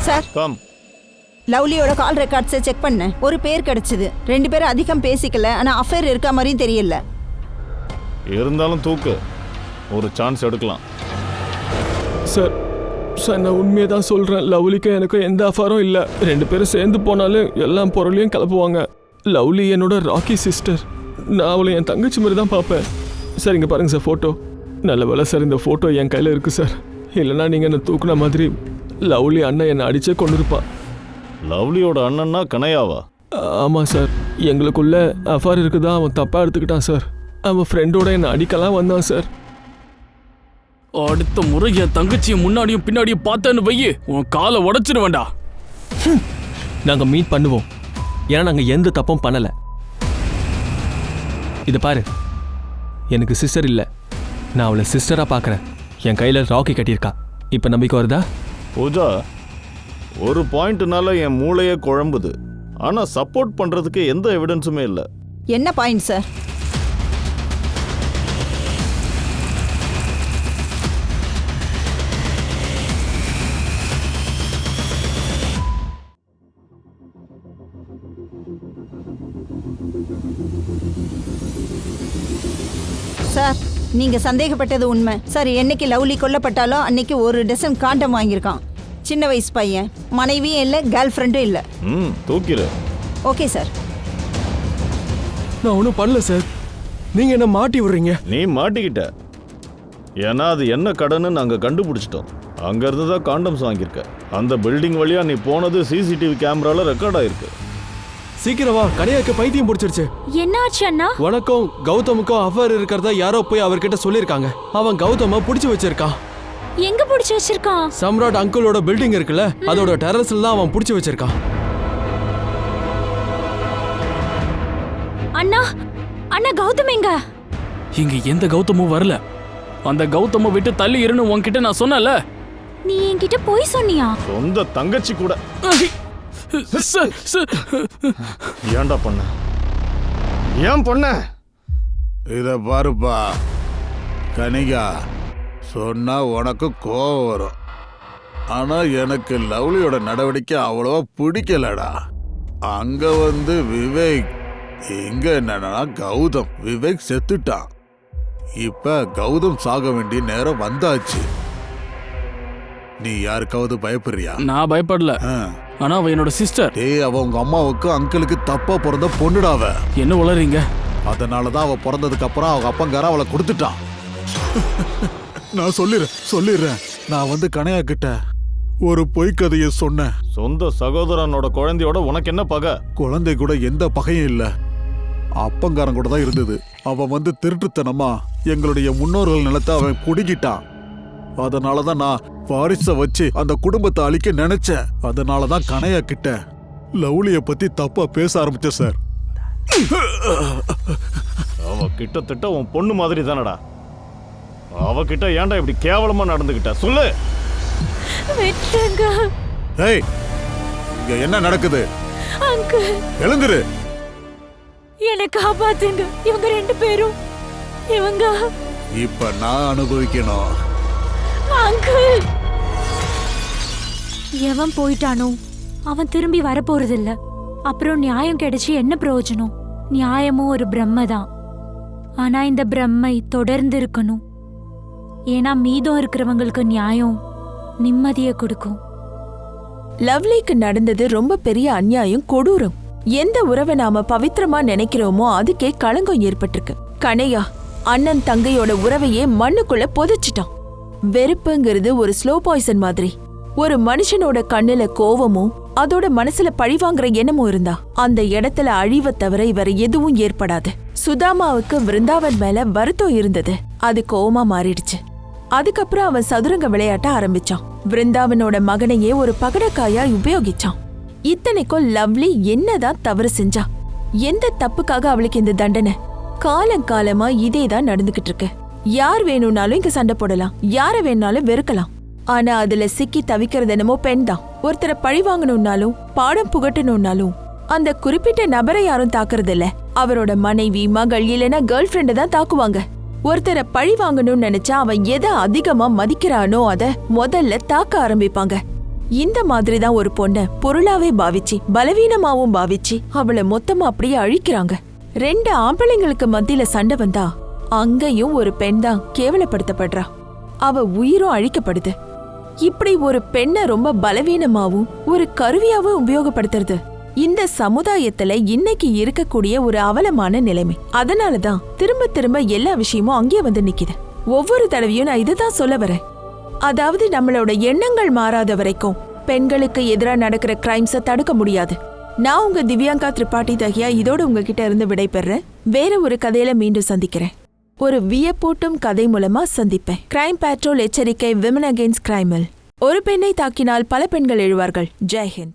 Sir, come. லவ்லியோட கால் ரெக்கார்ட்ஸை செக் பண்ணேன். ஒரு பேர் கிடைச்சது. 2 பேரும் அதிகம் பேசிக்கல, ஆனா அஃபேர் இருக்க மாதிரியும் தெரியல. இருந்தாலும் தூக்கு, ஒரு சான்ஸ் எடுக்கலாம். சார் சார் நான் உண்மையை தான் சொல்கிறேன். லவ்லிக்கும் எனக்கும் எந்த அஃபாரும் இல்லை. 2 பேரும் சேர்ந்து போனாலும் எல்லா பொருளையும் கிளப்புவாங்க. லவ்லி என்னோட ராக்கி சிஸ்டர். நான் அவளை என் தங்கச்சி மாதிரி தான் பார்ப்பேன். சார் இங்கே பாருங்கள் சார் ஃபோட்டோ. நல்ல வேலை சார் இந்த ஃபோட்டோ என் கையில் இருக்குது சார். இல்லைனா நீங்கள் என்னை தூக்குன மாதிரி லவ்லி அண்ணன் என்னை அடிச்சே கொண்டு இருப்பான். லவ்லியோட அண்ணன்னா கனையாவா? ஆமாம் சார், எங்களுக்குள்ள அஃபார் இருக்குதா அவன் தப்பாக எடுத்துக்கிட்டான் சார். அவன் ஃப்ரெண்டோட என்னை அடிக்கலாம் வந்தான் சார். அடுத்த முறை என் தங்கச்சியை முன்னாடியும் பின்னாடியும் பார்த்தேன்னு வையே, உன் காலை உடைச்சிருவேண்டா. நாங்கள் மீட் பண்ணுவோம், ஏன்னா நாங்கள் எந்த தப்பும் பண்ணலை. இது பாரு, எனக்கு சிஸ்டர் இல்லை, நான் அவளை சிஸ்டராக பார்க்குறேன். என் கையில் ராக்கி கட்டியிருக்கா. இப்போ நம்பிக்கை வருதா? பூஜா, ஒரு பாயிண்ட்னால என் மூளையே குழம்புது. ஆனா சப்போர்ட் பண்றதுக்கு எந்த எவிடன்ஸுமே இல்லை. என்ன பாயிண்ட் சார்? சார், நீங்க சந்தேகப்பட்டது உண்மை சார். என்னைக்கு லவ்லி கொல்லப்பட்டாலோ அன்னைக்கு ஒரு டசன் காண்டம் வாங்கியிருக்கான். சின்ன வயசு பையன், மனைவியும் இல்லை, கேர்ள் ஃப்ரெண்டும் இல்லை. தூக்கிடு. Okay sir. நான் ஒன்றும் பண்ணல சார், நீங்க என்ன மாட்டி விடுறீங்க. நீ மாட்டிக்கிட்ட. ஏன்னா அது என்ன கடன்னு நாங்க கண்டுபிடிச்சிட்டோம். அங்க இருந்து தான் காண்டம்ஸ் வாங்கியிருக்க. அந்த பில்டிங் வழியா நீ போனது சிசிடிவி கேமரால ரெக்கார்ட் ஆயிருக்கு. சீக்கிரமா, கடையாக்கு பைத்தியம் பிடிச்சிருச்சு. என்னாச்சு அண்ணா? உனக்கும் கௌதமுக்கும் அஃபேர் இருக்கிறதா யாரோ போய் அவர்கிட்ட சொல்லியிருக்காங்க. அவன் கௌதம பிடிச்சி வச்சிருக்கான். எங்க பிடிச்சு வச்சிருக்கான்? சம்ராட் அங்கிளோட பில்டிங் இருக்குல்ல, அதோட டெரஸ்ல தான் அவன் பிடிச்சி வச்சிருக்கான். அண்ணா, அண்ணா கௌதம் எங்க? இங்க எந்த கௌதமும் வரல. அந்த கௌதம விட்டு தள்ளி இருன்னு உன்கிட்ட நான் சொன்னல. நீ என்கிட்ட போய் சொன்னியா? சொந்த தங்கச்சி கூட. ஏன்டா பண்ண? ஏன் பண்ண? இத பாருப்பா கனிகா, சொன்னா உனக்கு கோவம் வரும். ஆனா எனக்கு லவ்லியோட நடவடிக்கை அவ்வளவா பிடிக்கலடா. அங்க வந்து விவேக், இங்க என்னன்னா கௌதம். விவேக் செத்துட்டான். இப்ப கௌதம் சாக வேண்டிய நேரம் வந்தாச்சு. நீ யாருக்காவது பயப்படுறியா? நான் பயப்படல. ஆனா அவ என்னோட சிஸ்டர். டேய், அவ உங்க அம்மாவுக்கு அங்கிளுக்கு தப்பா பிறந்த பொண்ணுடாவ. என்ன உளறீங்க? அதனாலதான் அவ பிறந்ததுக்கு அப்புறம் அவங்க அப்பங்கார அவளை கொடுத்துட்டான். நான் சொல்லிடுறேன். நான் வந்து கனையா கிட்ட ஒரு பொய்க்கதையை சொன்னேன். சொந்த சகோதரனோட குழந்தையோட உனக்கு என்ன பகை? குழந்தை கூட எந்த பகையும் இல்ல, அப்பங்காரன் கூட தான் இருந்தது. அவன் வந்து திருட்டுத்தனமா எங்களுடைய முன்னோர்கள் நிலத்தை அவன் புடுங்கிட்டான். அதனாலதான் நான் வாரிசை வச்சு அந்த குடும்பத்தை அழிக்க நினைச்சேன். அதனாலதான் கனையா கிட்ட லவ்லிய பத்தி தப்பா பேச ஆரம்பிச்சேன் சார். அவ கிட்டத்தட்ட உன் பொண்ணு மாதிரி தானடா. அவகிட்ட ஏன்டா இப்படி கேவலமா நடந்துகிட்ட சொல்லு. ஏய், இங்க என்ன நடக்குது? அங்கிள், எழுந்துரு. என்னை காப்பாத்துங்க. இவங்க 2 பேரும் இவங்க. இப்ப நான் அனுபவிக்கணும். அங்கிள், எவன் போயிட்டானோ அவன் திரும்பி வரப்போறதில்ல. அப்புறம் நியாயம் கிடைச்சி என்ன பிரயோஜனம்? நியாயமும் ஒரு பிரம்மதான். ஆனா இந்த பிரம்மை தொடர்ந்து இருக்கணும். ஏன்னா மீதம் இருக்கிறவங்களுக்கு நியாயம் நிம்மதியை கொடுக்கும். லவ்லிக்கு நடந்தது ரொம்ப பெரிய அநியாயம், கொடூரம். எந்த உறவை நாம பவித்திரமா நினைக்கிறோமோ அதுக்கே களங்கம் ஏற்பட்டிருக்கு. கனையா அண்ணன் தங்கையோட உறவையே மண்ணுக்குள்ள புதைச்சிட்டான். வெறுப்புங்கிறது ஒரு ஸ்லோ பாய்சன் மாதிரி. ஒரு மனுஷனோட கண்ணுல கோவமும் அதோட மனசுல பழிவாங்குற எண்ணமும் இருந்தா அந்த இடத்துல அழிவை தவிர வேற எதுவும் ஏற்படாது. சுதாமாவுக்கு விருந்தாவன் மேல வருத்தம் இருந்தது, அது கோவமா மாறிடுச்சு. அதுக்கப்புறம் அவன் சதுரங்க விளையாட்ட ஆரம்பிச்சான். விருந்தாவனோட மகனையே ஒரு பகடக்காயா உபயோகிச்சான். இத்தனைக்கும் லவ்லி என்னதான் தவறு செஞ்சா? எந்த தப்புக்காக அவளுக்கு இந்த தண்டனை? காலங்காலமா இதேதான் நடந்துகிட்டு இருக்கு. யார் வேணும்னாலும் இங்க சண்டை போடலாம், யார வேணாலும் வெறுக்கலாம். ஆனா அதுல சிக்கி தவிக்கிறது என்னமோ பெண் தான். ஒருத்தரை பழி வாங்கணும்னாலும் பாடம் புகட்டணும்னாலும் அந்த குறிப்பிட்ட நபரை யாரும் தாக்குறது இல்ல. அவரோட மனைவி, மகள் இல்லைன்னா கேர்ள் ஃப்ரெண்ட தான் தாக்குவாங்க. ஒருத்தரை பழி வாங்கணும்னு நினைச்சா அவன் எதை அதிகமா மதிக்கிறானோ அத முதல்ல தாக்க ஆரம்பிப்பாங்க. இந்த மாதிரிதான் ஒரு பொண்ண பொருளாவே பாவிச்சு பலவீனமாவும் பாவிச்சு அவளை மொத்தமா அப்படியே அழிக்கிறாங்க. 2 ஆம்பளைங்களுக்கு மத்தியில சண்டை வந்தா அங்கேயும் ஒரு பெண் தான் கேவலப்படுத்தப்படுறா, அவ உயிரும் அழிக்கப்படுது. இப்படி ஒரு பெண்ணை ரொம்ப பலவீனமாவும் ஒரு கருவியாவும் உபயோகப்படுத்துறது இந்த சமுதாயத்துல இன்னைக்கு இருக்கக்கூடிய ஒரு அவலமான நிலைமை. அதனாலதான் திரும்ப திரும்ப எல்லா விஷயமும் அங்கே வந்து நிக்குது. ஒவ்வொரு தடவையும் நான் இதுதான் சொல்ல வரேன். அதாவது நம்மளோட எண்ணங்கள் மாறாத வரைக்கும் பெண்களுக்கு எதிரா நடக்கிற கிரைம்ஸை தடுக்க முடியாது. நான் உங்க திவ்யாங்கா திரிபாட்டி தஹியா இதோட உங்ககிட்ட இருந்து விடைபெறேன். வேற ஒரு கதையில மீண்டும் சந்திக்கிறேன். ஒரு வியப்பூட்டும் கதை மூலமா சந்திப்பேன். கிரைம் பேட்ரோல் எச்சரிக்கை, விமன் அகெயின்ஸ்ட் கிரைமில். ஒரு பெண்ணை தாக்கினால் பல பெண்கள் எழுவார்கள். ஜெய் ஹிந்த்.